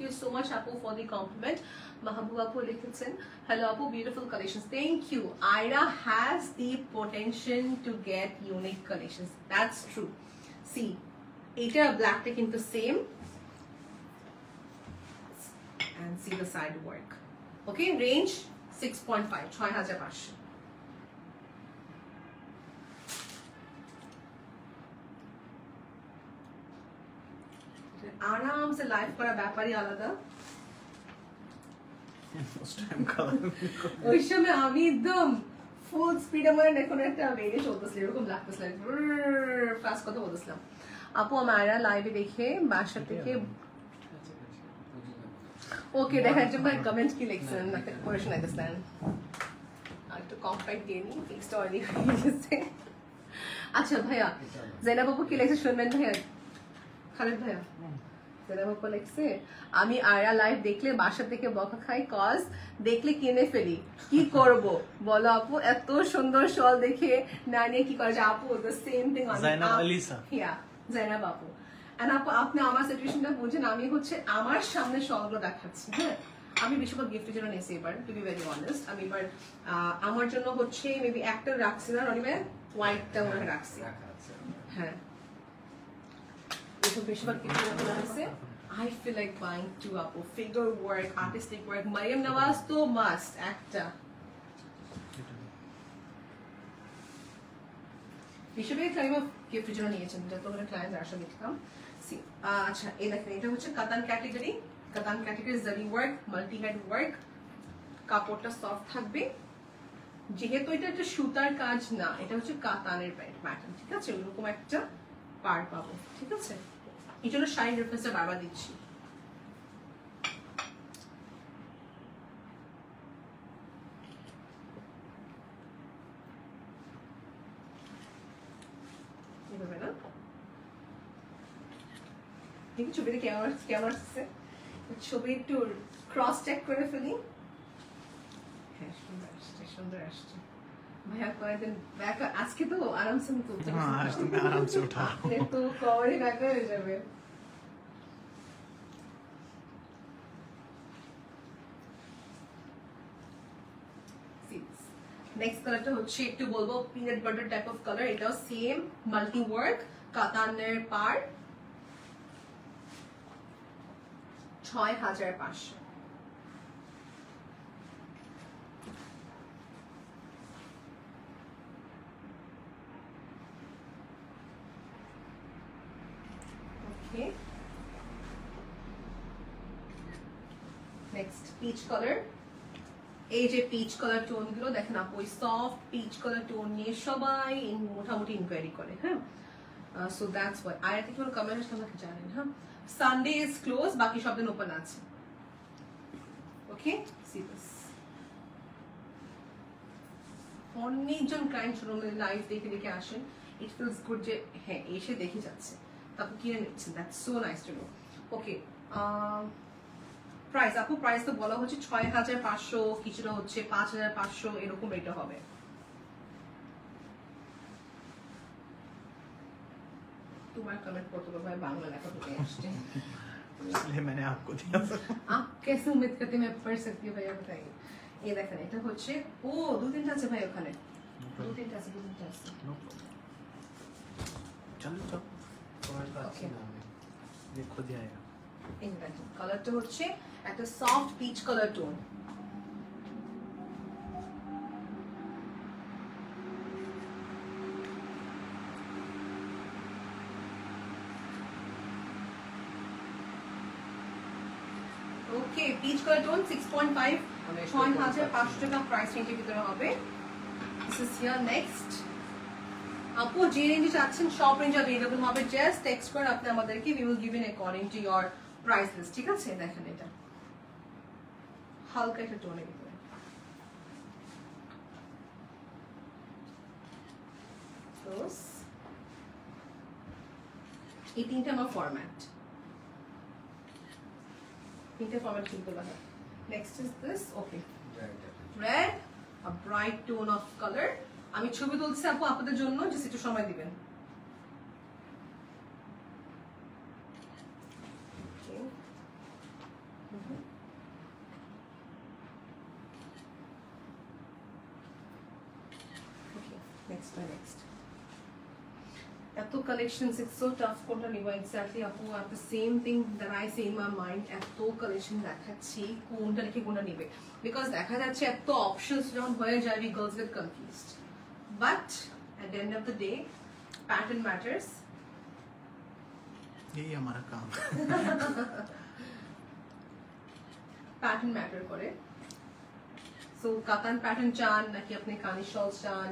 you so much আপু for the compliment. মাহবুব আপু লিখেছেন, hello আপু, beautiful collections. Thank you. Ira has the potential to get unique collections. That's true. See, এটা ব্ল্যাকটা কিন্তু same, and see the side work. Okay, range 6.5, 6500। आराम से live করা ব্যাপারই আলাদা। ওই সময় আমি একদম ফুল স্পিডে মানে এখন একটা রেডে চলতেছিল, এরকম লাগতেছিল, ফাস্ট কথা বলতেছিলাম। আপু আমার লাইভে দেখে বাসা থেকে ওকে দেখার জন্য কমেন্ট কি লিখছেন একটা পড়ে শোনাইতেছেন। আর একটু কমপ্লিট দিয়ে নি, ফিক্সটা অলরেডি হয়ে গেছে। আচ্ছা ভাইয়া, জেনাব আপু কি লিখছে শুনবেন ভাইয়া? খালেদ ভাইয়া, জেনাব আপু লিখছে, আমি আয়রা লাইভ দেখলে বাসা থেকে বকা খাই, কজ দেখলে কিনে ফেলি, কি করব বলো আপু? এত সুন্দর শল দেখে না নিয়ে কি করে? আপু দ্য সেম থিং। জাইনাব আলিসা, ইয়া জেনাব আপু, and আপনি আমার সিচুয়েশনটা বুঝেন। আমি হচ্ছে আমার সামনে শলগুলো দেখাচ্ছি, হ্যাঁ আমি বেশিরভাগ গিফটের জন্য নিয়েছি এবার, টু বি ভেরি অনেস্ট। আমি এবার আমার জন্য হচ্ছে মেবি একটা রাখছি না, নইলে হোয়াইটটা মনে হয় রাখছি, হ্যাঁ এসব বেশিরভাগ গিফটের জন্য আছে। I feel like buying two আপু, figure work, artistic work, Mariam Nawaz তো মাস্ট একটা। বেশিরভাগ ক্লাইন্ট গিফটের জন্য নিয়েছেন, যতগুলো ক্লায়েন্ট আসলে দেখলাম। আচ্ছা এই দেখেন, এটা হচ্ছে কাতান ক্যাটাগরি, কাতান ক্যাটাগরি জারি ওয়ার্ক, মাল্টি হেড ওয়ার্ক, কাপড়টা সফট থাকবে, যেহেতু এটা একটা সুতার কাজ না, এটা হচ্ছে কাতানের প্যাটার্ন, ঠিক আছে? ওরকম একটা পার পাবো, ঠিক আছে? এই জন্য শাইন রেফারেন্সটা বারবার দিচ্ছি। এভাবে না, দেখি ছবিতে কেমন আসছে, ছবি একটু ক্রস চেক করে ফেলি। হ্যাঁ সুন্দর আসছে, সুন্দর আসছে ভাইয়া। কয়েকদিন ব্যাক আজকে তো আরামসে তুলতে, আরামসে উঠা তো কভারে ব্যাক হয়ে যাবে। নেক্সট কালারটা হচ্ছে একটু বলবো peanut butter type of colour, এটাও সেম মাল্টি ওয়ার্ক, কাতানের পার, 6500। Okay next peach colour. এই যে পিচ কালার টোন গুলো দেখেন আপু, ওই সফট পিচ কালার টোন নিয়ে সবাই মোটামুটি ইনকোয়ারি করে, হ্যাঁ সো দ্যাটস ওয়াই। আর একটা কোনো কমেন্ট আসলে আমাকে জানেন, হ্যাঁ সানডে ইজ ক্লোজ, বাকি সব দিন ওপেন আছে। ওকে সি দিস, অনেকজন ক্লায়েন্ট শোরুমে লাইভ দেখে দেখে আসেন, ইট ফিলস গুড যে হ্যাঁ এসে দেখে যাচ্ছে, তারপর কিনে নিচ্ছেন, that's so nice to know. Okay price আপু, প্রাইস তো বলা হচ্ছে 6500, কিছুটা হচ্ছে 5500, এরকম রেটে হবে। তোমার কমেন্ট পড়তে ভাই বাংলা লেখা থেকে আসছে, इसलिए मैंने आपको दिया। आप कैसे उम्मीद करते मैं पढ़ सकती हूँ भैया बताइए। ये দেখেন এটা হচ্ছে, ও দু তিনটা আছে ভাই ওখানে, দু তিনটা আছে। चलो चलो तुम्हारे पास Okay. ये खुद ही आएगा। এই দেখেন কালারটা হচ্ছে একটা সফট পিচ কালার টোন, ওকে পিচ কালার টোন 6.5 6500 টাকা প্রাইস রেঞ্জের ভিতরে হবে। This is here next. আপু যে রেঞ্জে চাচ্ছেন সব রেঞ্জ अवेलेबल হবে, জাস্ট টেক্সট করে আপনি আমাদেরকে, we will give in according to your price list, ঠিক আছে? দেখেন এটা হালকা একটা টোনের ভিতরে, ক্লোজ। এই তিনটা আমার ফরম্যাট, তিনটা ফরম্যাট কিন্তু লাগা। Next is this, okay red, a bright tone of color। আমি ছবি তুলছি আপু আপনাদের জন্য, জাস্ট একটু সময় দিবেন। নেক্সট এত কালেকশনস, ইটস সো টাফ কোনটা নিব এক্স্যাক্টলি আপু। at the same thing that I say in my mind, এত কালেকশন দেখাচ্ছি কোনটা রেখে কোনটা নিবে, বিকজ দেখা যাচ্ছে এত অপশনস যখন হয়ে যায় we girls get confused, but at the end of the day pattern matters। यही हमारा काम প্যাটার্ন ম্যাটার করে। সো কাতান প্যাটার্ন চান নাকি আপনি কানি শল চান,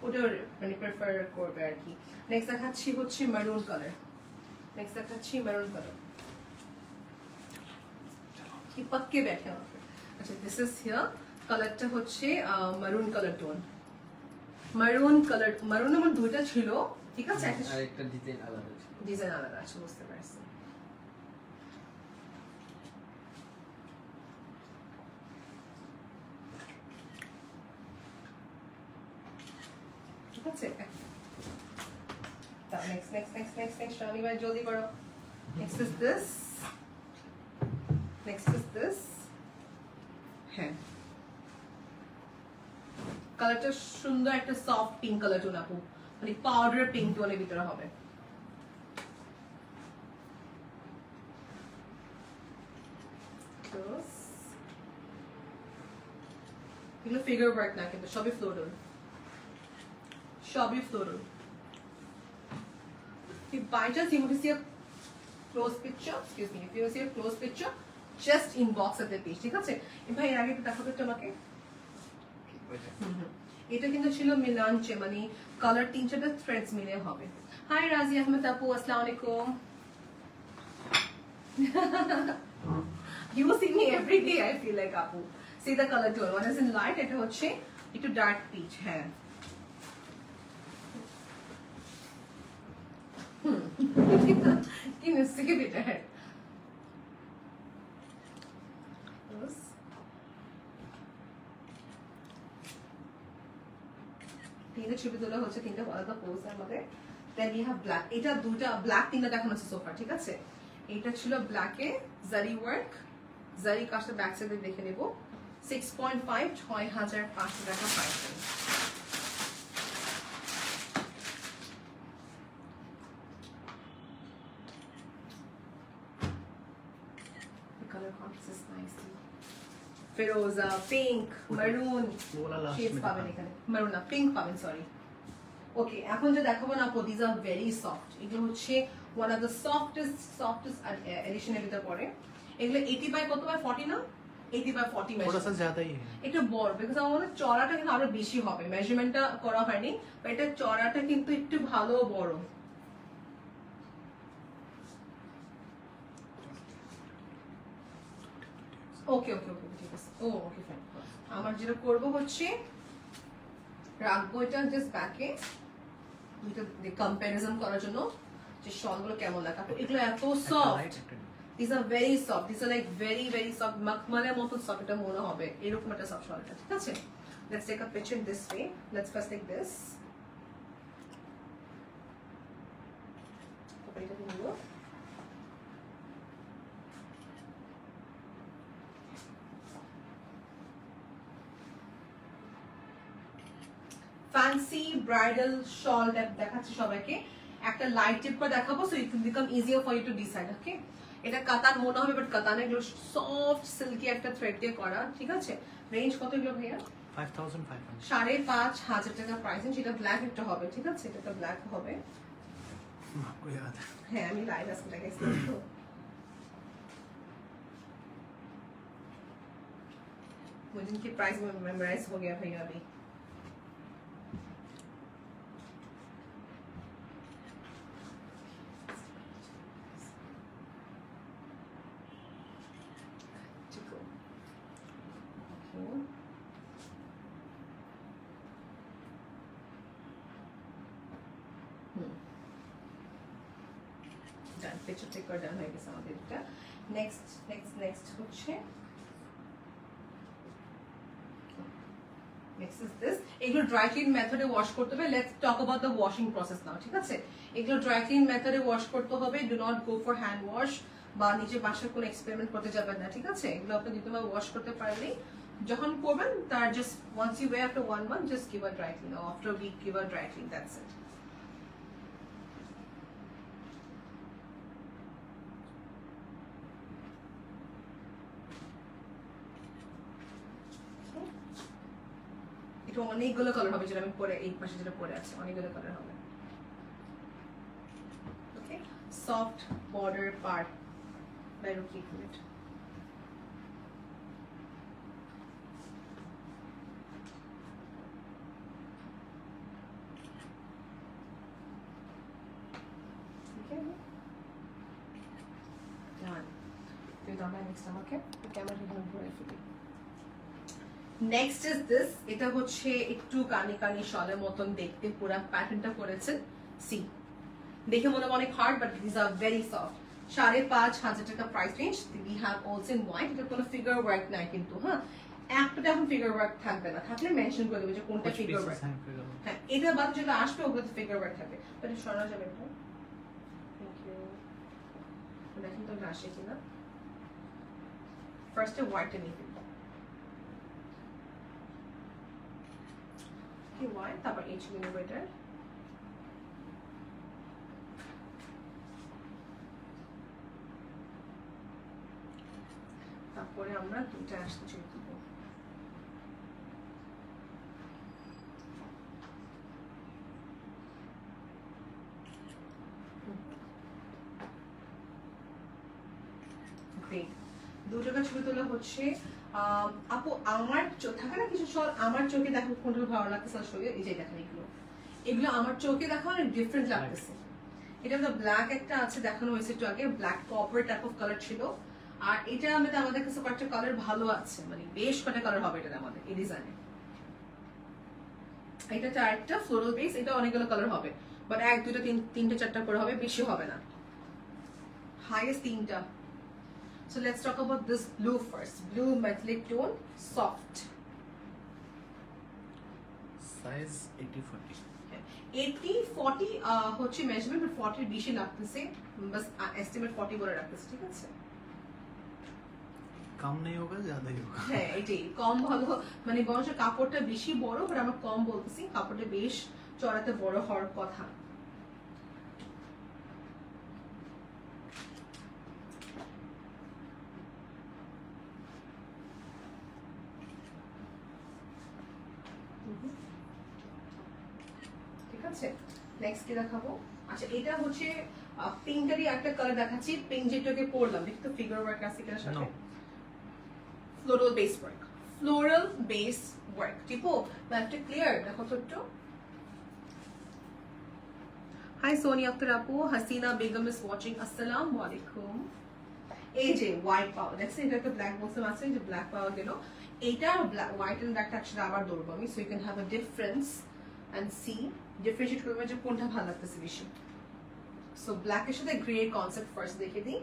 ওটা মানে প্রেফার করবে আর কি। নেক্সট দেখাচ্ছি হচ্ছে মেরুন কালার, নেক্সট দেখাচ্ছি মেরুন কালার কি পক্কে ব্যাঠে হবে। আচ্ছা দিস ইজ হিয়ার, কালারটা হচ্ছে maroon colour tone, maroon colour. Maroon আমার দুইটা ছিল, ঠিক আছে? আরেকটা ডিজাইন আলাদা ছিল, ডিজাইন আলাদা আছে, বুঝতে পারছি। ঠিক আছে, next Shravani bhai জলদি করো। next is this, হ্যাঁ কালারটা সুন্দর একটা সফট পিঙ্ক কালার টোন আপু, মানে পাউডার পিঙ্ক টোনের ভিতরে হবে। এগুলো ফিগার ওয়ার্ক না, কিন্তু সবই ফ্লোরাল, সবই floral. If by chance you want to see a close picture, excuse me, if you want to see a close picture, just inbox at the page, ঠিক আছে? ভাই এর আগে একটু দেখাবো তো আমাকে। এটা কিন্তু ছিল মিলানচে, মানে কালার 3-4টা থ্রেডস মিলে হবে। হাই রাজি আহমেদ আপু, আসসালামু আলাইকুম। You see me every day, I feel like আপু। See the color tone, one is in light, এটা হচ্ছে একটু ডার্ক পিচ, হ্যাঁ। কি মিস্টেকে বেটার তিনটা ছবি তোলা হচ্ছে, তিনটা আলাদা পোজ আমাদের। দেন ইউ হ্যাভ ব্ল্যাক, এটা দুটো ব্ল্যাক, তিনটা দেখানো হচ্ছে সোফা, ঠিক আছে? এটা ছিল ব্ল্যাকে জারি ওয়ার্ক, জারি কাজটা ব্যাক সাইডে দেখে নেব। 6.5 6500 টাকা প্রাইস। ফিরোজা, পিঙ্ক, মেরুন শেডস পাবেন এখানে, মেরুন না পিঙ্ক পাবেন, সরি। ওকে এখন যে দেখাবো না আপু, দিস আর ভেরি সফট। এগুলো হচ্ছে ওয়ান অফ দ্য সফটেস্ট এডিশনের ভিতরে পড়ে। এগুলো 80 বাই কত বাই 40 না, 80 বাই 40 थोड़ा सा ज्यादा ही है, একটু বড়, বিকজ আমার চড়াটা কিন্তু আরো বেশি হবে, মেজারমেন্টটা করা হয়নি, বাট এটা চড়াটা কিন্তু একটু ভালো বড়। ওকে ওকে ওকে ঠিক আছে, ও ওকে ফাইন। আমার যেটা করব হচ্ছে রাখবো এটা জাস্ট ব্যাকে, দুটো কম্প্যারিজন করার জন্য যে শলগুলো কেমন লাগে। এগুলো এত soft, these are very soft, these are like very very soft, মখমলের মতো সফট এটা মনে হবে, এরকম একটা সফট শলটা, ঠিক আছে? Let's take a picture in this way. Let's first take this. এটা নিব, ফ্যান্সি ব্রাইডাল শল দেখাচ্ছি সবাইকে। একটা লাইট টিপ করে দেখাবো, so it will become easier for you to decide. Okay এটা কাতান মনে হবে, বাট কাতানে এগুলো সফট সিল্কি একটা থ্রেড দিয়ে করা, ঠিক আছে? রেঞ্জ কত এগুলো ভাইয়া? 5500 5500 টাকা প্রাইস। সেটা ব্ল্যাক একটা হবে, ঠিক আছে? এটা ব্ল্যাক হবে, आपको याद है? হ্যাঁ আমি লাইভ আজকে দেখাইছি তো। मुझे इनकी प्राइस मेमोराइज हो गया भैया अभी পিকচার টেক করে ডান হয়ে গেছে আমাদের এটা নেক্সট হচ্ছে next is this এগুলো ড্রাই ক্লিন মেথডে ওয়াশ করতে হবে let's talk about the washing process now ঠিক আছে এগুলো ড্রাই ক্লিন মেথডে ওয়াশ করতে হবে do not go for hand wash বা নিজে বাসায় কোনো এক্সপেরিমেন্ট করতে যাবেন না ঠিক আছে এগুলো আপনি দ্বিতীয়বার ওয়াশ করতে পারলেই যখন করবেন তার just once you wear after 1 month just give a dry clean or after week give a dry clean that's it এটা অনেকগুলো কালার হবে যেটা আমি পরে এই পাশে যেটা পরে আছে অনেকগুলো কালার হবে okay soft border part by রুকি ফিট ওকে ডান তুই দাঁড়া নেক্সট আমাকে ক্যামেরা ধরে ঘুরে ফেলি নেক্সট ইজ দিস এটা হচ্ছে একটু কানি কানি শলের মতন দেখতে পুরো প্যাটার্নটা করেছে সি দেখে মনে অনেক hard but this are very soft 5,500 টাকা price range we have also in white এটা কোনো ফিগার ওয়ার্ক নাই কিন্তু হ্যাঁ একটা এখন ফিগার ওয়ার্ক থাকবে না থাকলে মেনশন করে দেবে যে কোনটা ফিগার ওয়ার্ক হ্যাঁ এটা বাদ যেটা আসবে ওগুলোতে ফিগার ওয়ার্ক থাকবে বাট সরা যাবে এটা থ্যাংক ইউ দেখুন তো আসে কিনা ফার্স্টে হোয়াইট নিয়ে why তারপর h মিলিমিটার তারপরে আমরা দুটো আসতে চাই দিব গ্রেট দুটোটা ছবি তোলা হচ্ছে আপু আমার থাকে না কিছু শল আমার চোখে দেখো কোনটা ভালো লাগতেছে আসলে এই যে দেখেন এগুলো আমার চোখে দেখো অনেক ডিফারেন্ট লাগতেছে এটা তো ব্ল্যাক একটা আছে দেখানো হয়েছে একটু আগে black copper type of colour ছিল আর এটা আমাদের কাছে কয়েকটা কালার ভালো আছে মানে বেশ কয়েকটা কালার হবে এটা আমাদের এই ডিজাইনে এটা চারটা ফ্লোরাল বেস এটা অনেকগুলো কালার হবে বাট এক দুটো তিনটে চারটা করে হবে বেশি হবে না হাইয়েস্ট তিনটা So let's talk about this blue first. Blue metallic tone, soft. Size 80-40. 80-40 হচ্ছে measurement but 40 বেশি লাগতেছে बस estimate 40 বলে রাখতেছে ঠিক আছে কম नहीं होगा ज्यादा ही होगा হ্যাঁ এটাই কম ভালো মানে বরঞ্চ কাপড়টা বেশি বড় বাট আমরা কম বলতেছি কাপড়টা বেশ চড়াতে বড় হওয়ার কথা নেক্সট কি দেখাবো আচ্ছা এটা হচ্ছে পিঙ্কেরই একটা কালার দেখাচ্ছি পিঙ্ক যেটাকে পরলাম দেখি তো ফিগার ওয়ার্ক আছে কিনা সাথে ফ্লোরাল বেস ওয়ার্ক টিপো ম্যাপটা ক্লিয়ার দেখো তো একটু হাই সোনি আক্তার আপু হাসিনা বেগম ইজ ওয়াচিং আসসালামু আলাইকুম এই যে হোয়াইট পাওয়ার দেখছেন এটা একটা ব্ল্যাক বক্সে আছে যে ব্ল্যাক পাওয়ার গেল এইটা হোয়াইট এন্ড ব্ল্যাকটা একসাথে আবার ধরবো আমি so you can have a difference and see differentiate করবে যে কোনটা ভালো লাগতেছে বেশি সো ব্ল্যাক এর সাথে গ্রে কনসেপ্ট ফার্স্ট দেখে দিই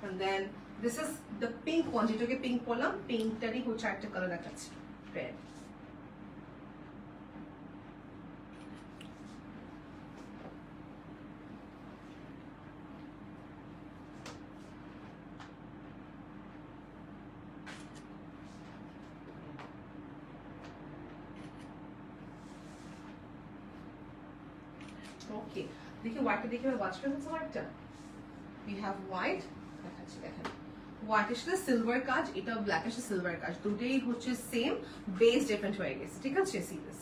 and then this is the pink one যেটাকে পিঙ্ক বললাম পিঙ্কটারই হচ্ছে একটা কালার দেখাচ্ছি রেড ওকে দেখি হোয়াইটটা দেখি ওয়াচ করতে হোয়াইটটা we have white দেখাচ্ছি দেখেন হোয়াইট এর সাথে সিলভার কাজ এটা ব্ল্যাক এর সাথে সিলভার কাজ দুটোই হচ্ছে সেম বেস ডিফারেন্ট হয়ে গেছে ঠিক আছে see this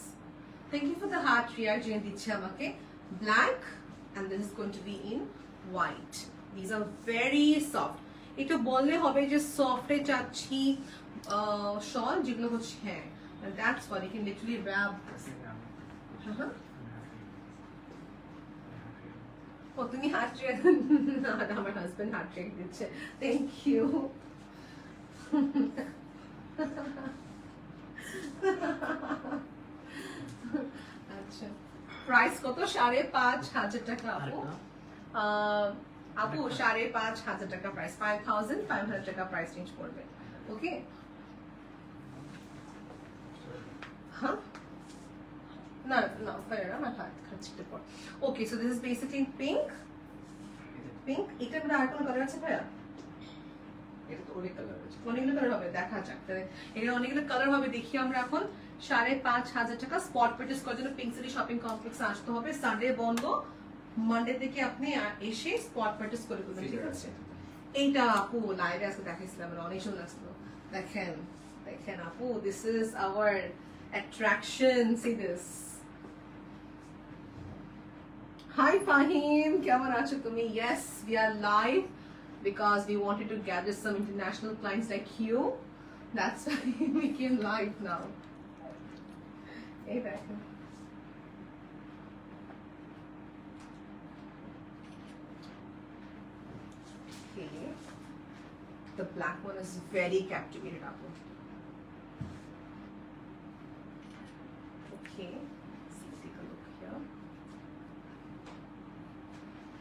thank you for the heart রিয়ার যিনি দিচ্ছে আমাকে black and this is going to be in white these are very soft একটু বললে হবে যে সফটে চাচ্ছি শল যেগুলো হচ্ছে হ্যাঁ that's what you can literally wrap ও তুমি হার্ট রেট না আমার হাজবেন্ড হার্ট রেট দিচ্ছে থ্যাংক ইউ আচ্ছা প্রাইস কত 5,500 টাকা আপু আপু 5,500 টাকা প্রাইস 5,500 টাকা প্রাইস রেঞ্জ করবে ওকে হ্যাঁ না না ফায়ার আমার হাত খাচ্ছি পর okay so this is basically pink এটা মধ্যে আর কোন কালার আছে ভাইয়া এটা তো অনেক কালার আছে অনেকগুলো কালার হবে দেখা যাক তাহলে এটা অনেকগুলো কালার হবে দেখি আমরা এখন 5,500 টাকা স্পট পারচেজ করার জন্য পিঙ্ক সিটি শপিং কমপ্লেক্সে আসতে হবে সানডে বন্ধ মানডে থেকে আপনি এসে স্পট পারচেজ করে ফেলবেন ঠিক আছে এইটা আপু লাইভে আজকে দেখাইছিলাম আমার অনেক সুন্দর লাগছিল দেখেন দেখেন আপু this is our attraction see this hi Fahim কেমন আছো তুমি yes we are live because we wanted to gather some international clients like you. That's why we came live now. Hey, back. Okay. The black one is very captivated, Apple. Okay. Let's take a look here.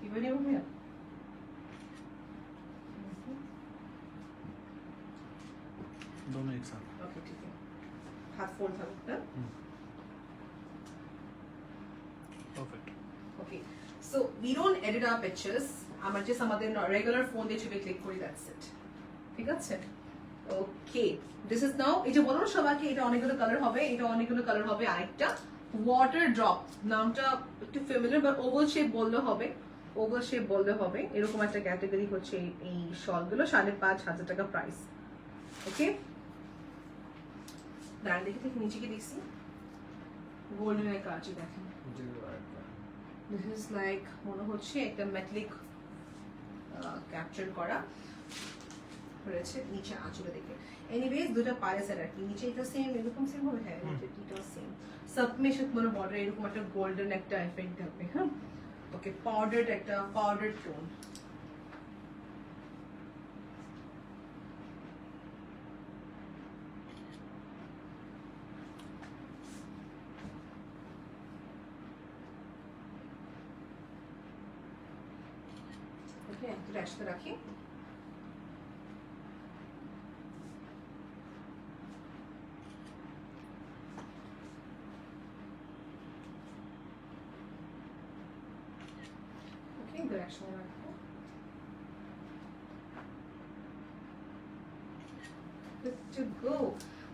You ready over here? दोनों एक साथ okay ठीक है हाथ fold था ना perfect okay so we don't edit our pictures আমরা যে আমাদের রেগুলার ফোন দিয়ে ছবি ক্লিক করি দ্যাটস ইট ঠিক আছে ওকে দিস ইজ নাও এই যে বলো না সবাইকে এটা অনেকগুলো কালার হবে এটা অনেকগুলো কালার হবে আরেকটা ওয়াটার ড্রপ নামটা একটু ফ্যামিলিয়ার বাট ওভাল শেপ বললে হবে ওভাল শেপ বললে হবে এরকম একটা ক্যাটাগরি হচ্ছে এই শলগুলো 5,500 টাকা প্রাইস ওকে ব্র্যান্ড দেখে নিচে কি দেখছি গোল্ডেন এর কাজ দেখেন দিস ইজ লাইক মনে হচ্ছে একটা মেটালিক ক্যাপচার করা রয়েছে নিচে আঁচলে দেখে এনিওয়েজ দুটো পারেসের আর কি নিচে এটা সেম এরকম সেম হবে হ্যাঁ এটা সেম সাবমিশন মানে বর্ডার এরকম একটা গোল্ডেন একটা এফেক্ট থাকবে হ্যাঁ ওকে পাউডার্ড একটা পাউডার টোন একটু রাখি ওকে একসাথে রাখবো to go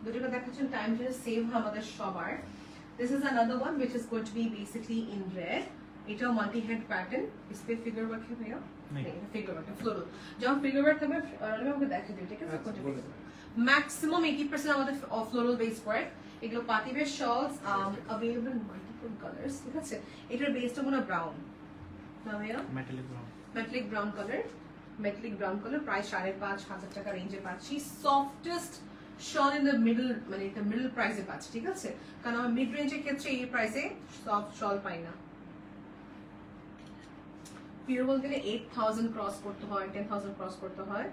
দুটোকে দেখাচ্ছেন টাইম যেটা সেভ হয় আমাদের সবার this is another one which is going to be basically in red এটা মাল্টি হেড প্যাটার্ন ইসপে ফিগার ওয়ার্ক है भैया नहीं फिगर वर्क फ्लोरल जब फिगर वर्क থাকবে আমি আপনাকে দেখিয়ে দিই ঠিক আছে ম্যাক্সিমাম 80% আমাদের ফ্লোরাল বেস ওয়ার্ক এগুলো party wear shawls available in multiple colors ঠিক আছে এটার বেসটা মনে ব্রাউন না ভাইয়া মেটালিক ব্রাউন কালার প্রাইস 5,500 টাকা রেঞ্জে পাচ্ছি softest shawl in the middle মানে এটা মিডল প্রাইসে পাচ্ছি ঠিক আছে কারণ আমরা মিড রেঞ্জের ক্ষেত্রে এই প্রাইসে সফট শল পাই না পিওর বলতে গেলে 8,000 ক্রস করতে হয় 10,000 ক্রস করতে হয়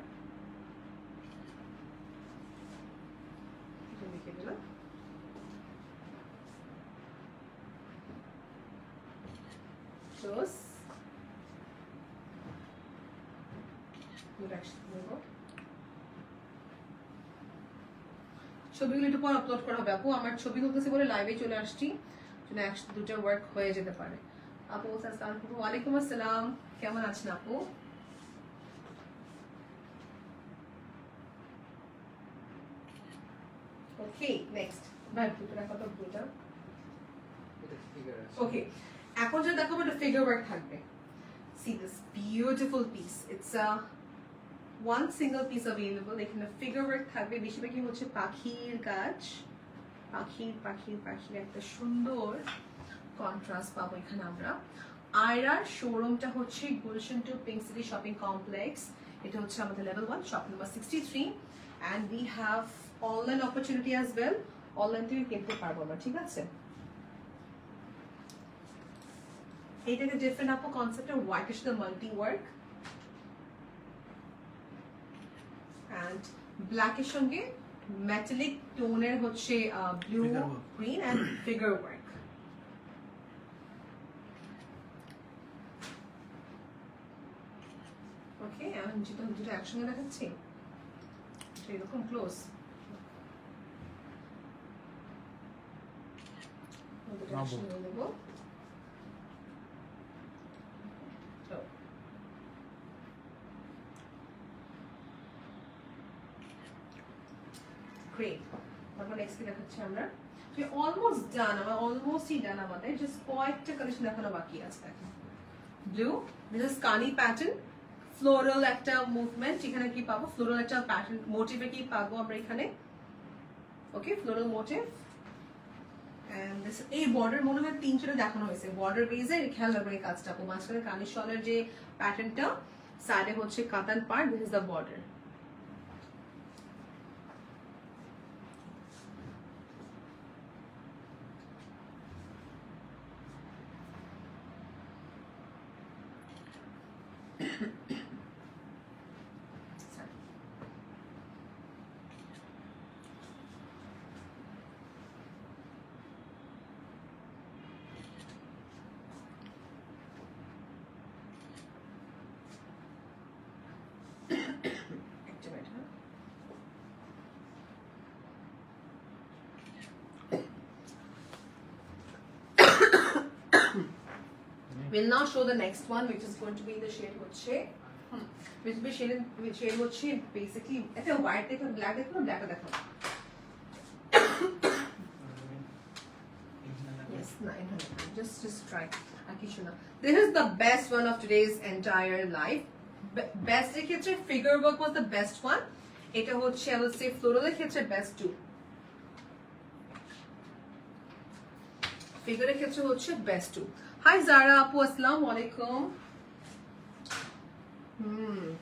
লিখে দিলাম ছবিগুলো একটু পর আপলোড করা হবে আপু আমার ছবি তুলতেছি বলে লাইভে চলে আসছি দুটো ওয়ার্ক হয়ে যেতে পারে আপু ওয়ালাইকুম আসসালাম কেমন আছেন আপু ওকে নেক্সট ভাই দুটো রাখা তো দুটো ওকে এখন যে দেখাবো এটা ফিগার ওয়ার্ক থাকবে see this beautiful piece it's a one single piece available এখানে ফিগার ওয়ার্ক থাকবে বেশিরভাগই হচ্ছে পাখির কাজ পাখির একটা সুন্দর কন্ট্রাস্ট পাবো এখানে আমরা আয়রার শোরুমটা হচ্ছে Gulshan two pink city shopping complex এটা হচ্ছে আমাদের level 1 shop number 63 and we have online opportunity as well. Online থেকে কিনতে পারবো না, ঠিক আছে? এইটাকে ডিফারেন্ট আপু কনসেপ্টের হোয়াইটের সাথে মাল্টি ওয়ার্ক এন্ড ব্ল্যাকের সঙ্গে মেটালিক টোনের হচ্ছে blue green and figure work. Okay, আমি যেটা একসঙ্গে দেখাচ্ছি এরকম ক্লোজ দেবো। Great. তারপর নেক্সট কি দেখাচ্ছি আমরা? অলমোস্ট ডান, আমার অলমোস্টই ডান আমাদের, জাস্ট কয়েকটা কালেকশন দেখানো বাকি আছে। দেখেন ব্লু, দিস ইজ কানি প্যাটার্ন, ফ্লোরাল একটা মুভমেন্ট। এখানে কি পাবো? ফ্লোরাল একটা প্যাটার্ন মোটিভে কি পাবো আমরা এখানে? ওকে, ফ্লোরাল মোটিভ এন্ড দিস এই বর্ডার মনে হয় 3-4 দেখানো হয়েছে। বর্ডার বেজে খেয়াল রাখবেন এই কাজটা, মাঝখানে কানি শলের যে প্যাটার্নটা, সাইডে হচ্ছে কাতান part, this is the border. We'll now show the next one, which is going to be in the shade হচ্ছে which will be shade হচ্ছে basically একটা white দেখো, black দেখো, black দেখো। Yes, 900. Just try. Akishuna. This is the best one of today's entire life. Best এর ক্ষেত্রে figure work was the best one. এটা হচ্ছে I will say floral এর ক্ষেত্রে best two. Figure এর ক্ষেত্রে হচ্ছে best two. Hi Zara Apu, Assalamu alaikum.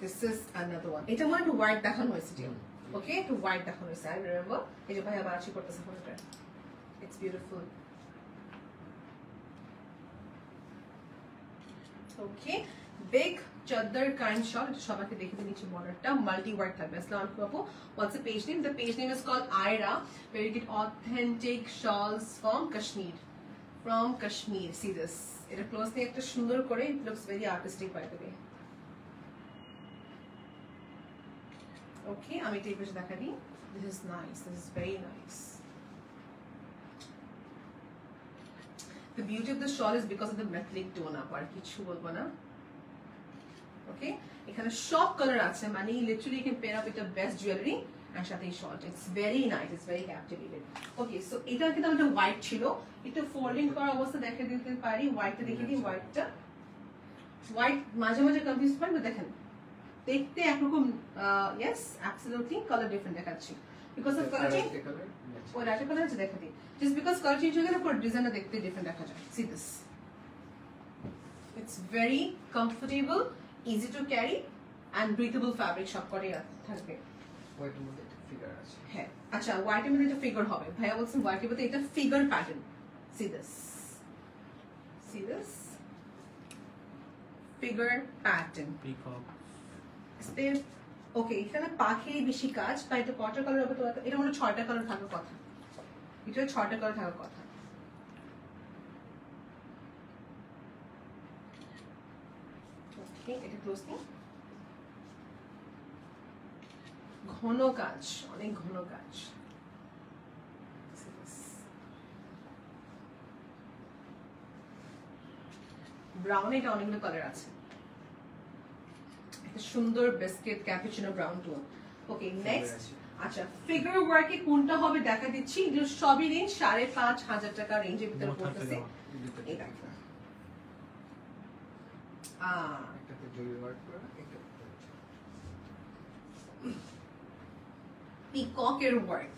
This is another one. এটা মনে একটু white দেখানো হয়েছে ডিও। ওকে, একটু white দেখানো হয়েছে। I remember. এই যে ভাই আবার আসি করতেছে ফোনটা। It's beautiful. Okay, big চাদর kind shot. এটা সবাইকে দেখে দিই নিচে বর্ডারটা মাল্টি ওয়ার্ক থাকবে। আসসালামু আলাইকুম আপু। What's the page name? The page name is called Aira, where you get authentic shawls from Kashmir. From Kashmir. See this. এটা ক্লোজ নিয়ে একটা সুন্দর করে, it looks very artistic by the way. Okay, আমি এটা এই পাশে দেখা দিই। This is nice. This is very nice. The beauty of the shawl is because of the metallic tone up, আর কিছু বলবো না। Okay, এখানে সব কালার আছে, মানে literally you can pair up with the best jewelry and সাথে এই shawl. It's very nice, it's very captivating. Okay, so এটা কিন্তু আমাদের white ছিল, এটা ফোল্ডিং করা অবস্থা দেখে দিতে পারি। হোয়াইটটা দেখে দিই, হোয়াইটটা হোয়াইট মাঝে মাঝে কনফিউজ হয় না, দেখেন দেখতে একরকম, yes absolutely color different দেখাচ্ছি because of color change। ওই লাইট কালার আছে দেখা দিই, just because color change হয়ে গেলে পুরো ডিজাইনটা দেখতে ডিফারেন্ট দেখা যায়। See this, it's very comfortable, easy to carry and breathable fabric সব করে থাকবে। হোয়াইটের মধ্যে একটা ফিগার আছে। হ্যাঁ, আচ্ছা হোয়াইটের মধ্যে একটা ফিগার হবে, ভাইয়া বলছেন হোয়াইটের মধ্যে এটা figure pattern. See this, see this figure pattern, peacock step. Okay, এখানে পাখির বেশি কাজ, বা এটা কয়টা কালার হবে? তো এটা মনে 6টা কালার থাকার কথা, এটা 6টা কালার থাকার কথা। ওকে, এটা ক্লোজ নেই, ঘন কাজ, অনেক ঘন কাজ। ব্রাউন, এটা অনেকগুলো কালার আছে, একটা সুন্দর বিস্কিট ক্যাপুচিনো ব্রাউন টোন। ওকে, নেক্সট। আচ্ছা, ফিগার ওয়ার্কে কোনটা হবে দেখা দিচ্ছি। এগুলো সবই রেঞ্জ 5,500 টাকা রেঞ্জের ভিতরে পড়তেছে। এই দেখো, একটাতে জরি ওয়ার্ক করা, একটা পিককের ওয়ার্ক,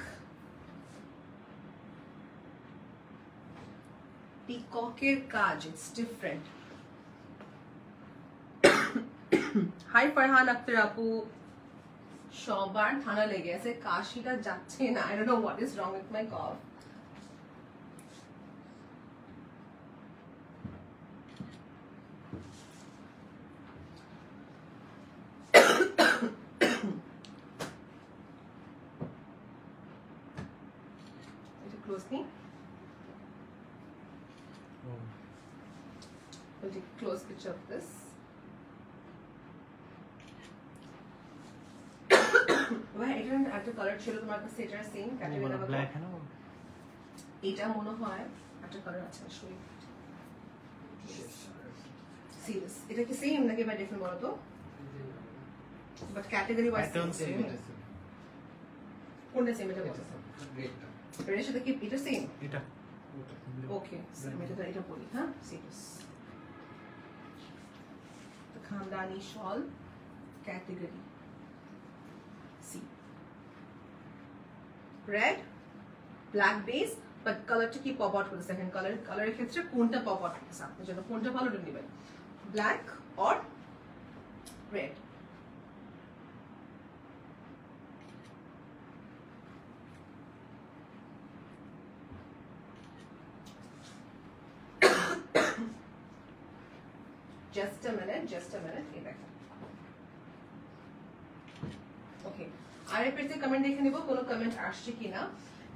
পিককের কাজ, it's different. Hi Farhan Akhtar আপু, সবার ঠান্ডা লেগে আছে, কাশিটা যাচ্ছে না। I don't know what is wrong with my cough. এটা ক্লোজ নি, we'll take a close picture of this. ভাই এটা একটা কালার ছিল তোমার কাছে, এটা সেম ক্যাটাগরি না? ব্ল্যাক है ना वो? এটা মনে হয় একটা কালার আছে আসলে। সিরিয়াস এটা কি সেম নাকি বা ডিফারেন্ট বলো তো? But category wise Pattern same. কোনটা সেম এটা বলো? গ্রেটটা এর সাথে কি এটা সেম? এটা ওকে আমি এটা বলি, হ্যাঁ serious. The Khandani shawl category C, red black base but কালারটা কি পপ আউট করছে দেখেন। কালারের ক্ষেত্রে কোনটা পপ আউট করছে আপনার জন্য, কোনটা ভালো নেবেন, black or red? just a minute এই দেখেন। ওকে আর এর পেজে কমেন্ট দেখে নিব কোনো কমেন্ট আসছে কিনা।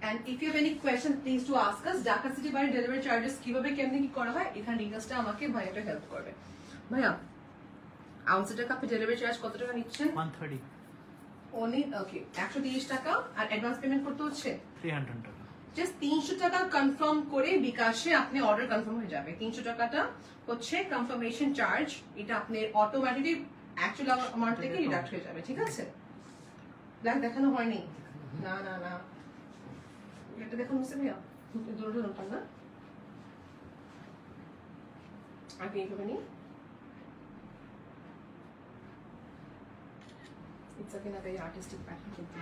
and if you have any question please to ask us. Dhaka city বাইরে ডেলিভারি চার্জেস কিভাবে কেমনে কি করা হয় এখানে ডিটেইলসটা আমাকে ভাইয়াটা হেল্প করবে। ভাইয়া আউন্সের কাপে ডেলিভারি চার্জ কত টাকা নিচ্ছেন? 130 only ওকে 130 টাকা। আর অ্যাডভান্স পেমেন্ট করতে হচ্ছে 300 টাকা। জাস্ট 300 টাকা কনফার্ম করে বিকাশে আপনি অর্ডার কনফার্ম হয়ে যাবে। 300 টাকাটা হচ্ছে কনফার্মেশন চার্জ, এটা আপনি অটোমেটিকলি অ্যাকচুয়াল অ্যামাউন্ট থেকে ডিডাক্ট হয়ে যাবে, ঠিক আছে? ব্ল্যাক দেখানো হয়নি, না না না এটা দেখানো হচ্ছে ভাইয়া, দুটো নতুন না আগে এইভাবে নি। It's again a very artistic pattern, কিন্তু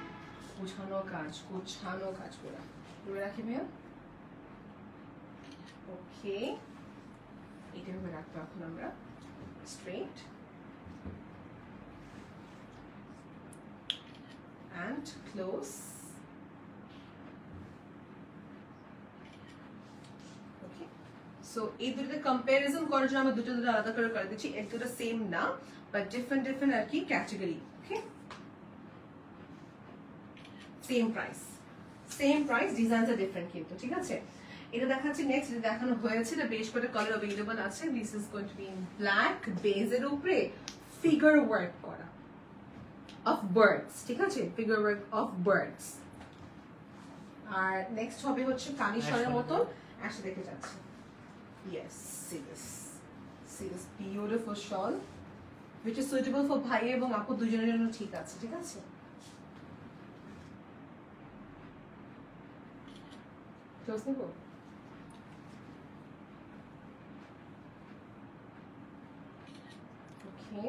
গোছানো কাজ করা ধরে রাখি ভাইয়া। ওকে এটা ভাবে রাখবো এখন আমরা straight and close. Okay, so এই দুটো কম্পারিজন করার জন্য আমরা দুটো আলাদা করে দিচ্ছি। এক দুটো সেম না বাট ডিফারেন্ট আর কি category. Okay same price designs আর ডিফারেন্ট কিন্তু, ঠিক আছে? এটা দেখাচ্ছি নেক্সট, এটা দেখানো হয়েছে, এটা বেশ করে কালার अवेलेबल আছে। This is going to be in black বেজের উপরে ফিগার ওয়ার্ক করা অফ বার্ডস, ঠিক আছে? Figure work of birds. আর নেক্সট হবে হচ্ছে কানিশারের মতন আসলে দেখে যাচ্ছে। Yes see this beautiful shawl which is suitable for ভাই এবং আপু দুজনের জন্য ঠিক আছে, ঠিক আছে? ক্লোজ নিব। ওকে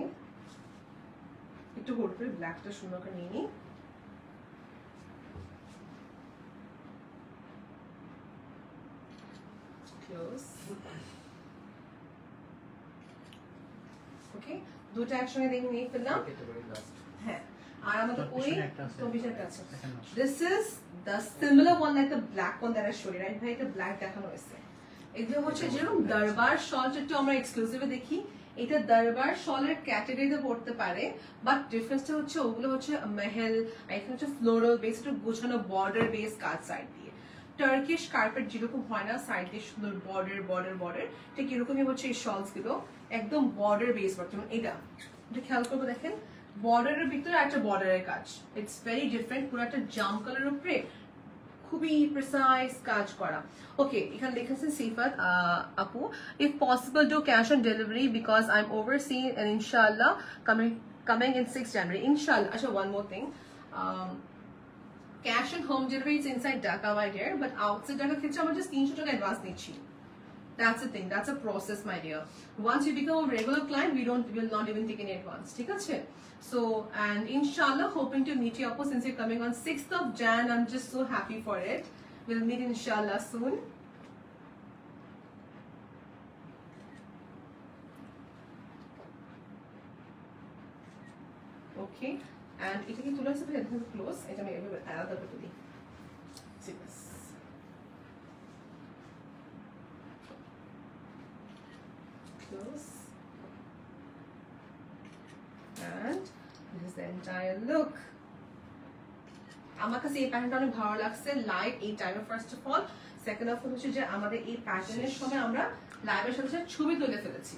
একটু হোল্ড করে ব্ল্যাকটা সুন্দর করে নিয়ে নিই। ক্লোজ। ওকে দুটো একসঙ্গে দেখে নিয়ে ফেললাম। ক্যাটাগরি লাস্ট হ্যাঁ আর আমাদের ওই চব্বিশের একটা আছে। This is the similar one like the black one that I showed you, right? ভাই এটা ব্ল্যাক দেখানো হয়েছে। এগুলো হচ্ছে যেরকম দরবার শল যেটা আমরা এক্সক্লুসিভে দেখি, এটা দরবার শলের ক্যাটাগরিতে পড়তে পারে, বাট ডিফারেন্সটা হচ্ছে ওগুলো হচ্ছে মেহেল, এখানে হচ্ছে ফ্লোরাল বেস, একটু গোছানো বর্ডার বেস কাজ সাইড দিয়ে। টার্কিশ কার্পেট যেরকম হয় না সাইড দিয়ে সুন্দর বর্ডার ঠিক এরকমই হচ্ছে এই শলস গুলো, একদম বর্ডার বেস। যেমন এটা খেয়াল করবো দেখেন বর্ডারের ভিতরে একটা বর্ডারের কাজ, ইটস ভেরি ডিফারেন্ট। পুরো একটা জাম কালার উপরে খুবই প্রিসাইজ কাজ করা। ওকে এখানে লিখেছে সিফাত আপু, if possible do cash on delivery because I am overseas and ইনশাআল্লাহ কামিং ইন 6 জানুয়ারি ইনশাআল্লাহ। আচ্ছা one more thing, cash on home delivery is inside Dhaka by dear, but outside ঢাকার ক্ষেত্রে আমরা জাস্ট 300 টাকা অ্যাডভান্স নিচ্ছি। That's the thing. That's a process, my dear. Once you become a regular client, we will not even take any advance. ठीक है? So, and inshallah, hoping to meet you up since you're coming on 6th of Jan. I'm just so happy for it. We'll meet inshallah soon. Okay and এটা কি তুলে আছে close এটা আমি এভাবে আলাদা করে দিই See this. Close. And this is the entire look. আমার কাছে এই প্যাটার্নটা অনেক ভালো লাগছে লাইট এই টাইমে first of all second of all হচ্ছে যে আমাদের এই প্যাটার্নের সময় আমরা লাইভের সাথে সাথে ছবি তুলে ফেলেছি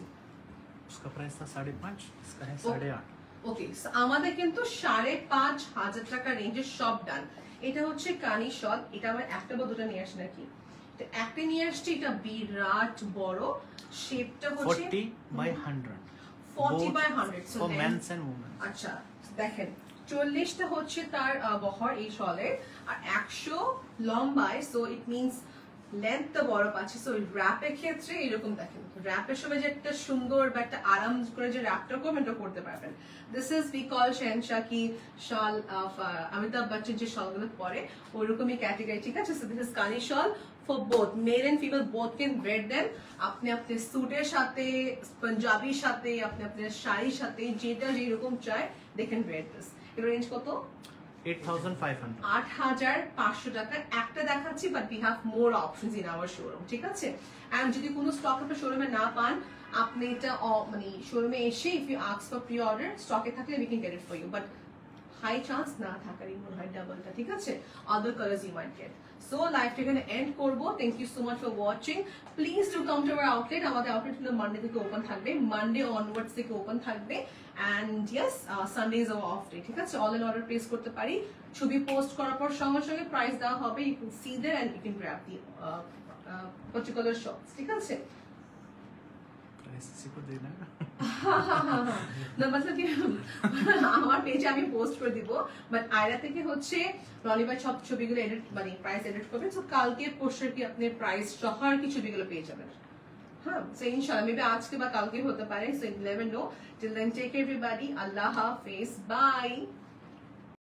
उसका प्राइस था 5.5 इसका है 8.5 ওকে আমাদের কিন্তু 5,500 টাকা রেঞ্জের সব ডান এটা হচ্ছে কানি শল এটা আমার একটা বা দুটো নিয়ে আসি নাকি তো একটা নিয়ে আসছি এটা বিরাট বড় শেপটা হচ্ছে 40 by 100 40 by 100 for men's and women আচ্ছা দেখেন 40টা হচ্ছে তার বহর এই শলের আর 100 লম্বায় সো ইট মিন্স লেন্থটা বড় পাচ্ছি সো র‍্যাপের ক্ষেত্রে এরকম দেখেন র‍্যাপের সময় যে একটা সুন্দর বা একটা আরাম করে যে র‍্যাপটা করবেন এটা করতে পারবেন দিস ইজ উই কল শেহনশাহ কি শল অফ অমিতাভ বচ্চন যে শলগুলো পরে ওইরকমই ক্যাটাগরি ঠিক আছে সো দিস ইজ কানি শল for both male and female both can wear them আপনি আপনার স্যুটের সাথে পাঞ্জাবির সাথে আপনি আপনার শাড়ির সাথে যেটা যেরকম চায় they can wear this এর রেঞ্জ কত 8500 8,500 টাকা একটা দেখাচ্ছি but we have more options in our showroom ঠিক আছে এন্ড যদি কোনো স্টক আপনার শোরুমে না পান আপনি এটা মানে শোরুমে এসে if you ask for pre order স্টকে থাকলে we can get it for you but high chance না থাকারই মনে হয় ডাবলটা ঠিক আছে other colours you might get so লাইভটা এখানে এন্ড করবো thank you so much for watching please do come to our outlet আমাদের আউটলেট গুলো মানডে থেকে ওপেন থাকবে মানডে অনওয়ার্ডস থেকে ওপেন থাকবে and yes Sunday is our off day ঠিক আছে অনলাইন অর্ডার প্লেস করতে পারি ছবি পোস্ট করার পর সঙ্গে সঙ্গে প্রাইস দেওয়া হবে you can see there and you can grab the particular shops ঠিক আছে प्राइस इसी को देना है না मतलब কি আমার পেজে আমি পোস্ট করে দিব বাট আয়রা থেকে হচ্ছে রনিবাই সব ছবিগুলো এডিট মানে প্রাইস এডিট করবেন সো কালকে পোস্টার কি আপনি প্রাইস সহ আর কি ছবিগুলো পেয়ে যাবেন হ্যাঁ সো ইনশাআল্লাহ মেবি আজকে বা কালকে হতে পারে so 11 no till then take care everybody Allah Hafiz bye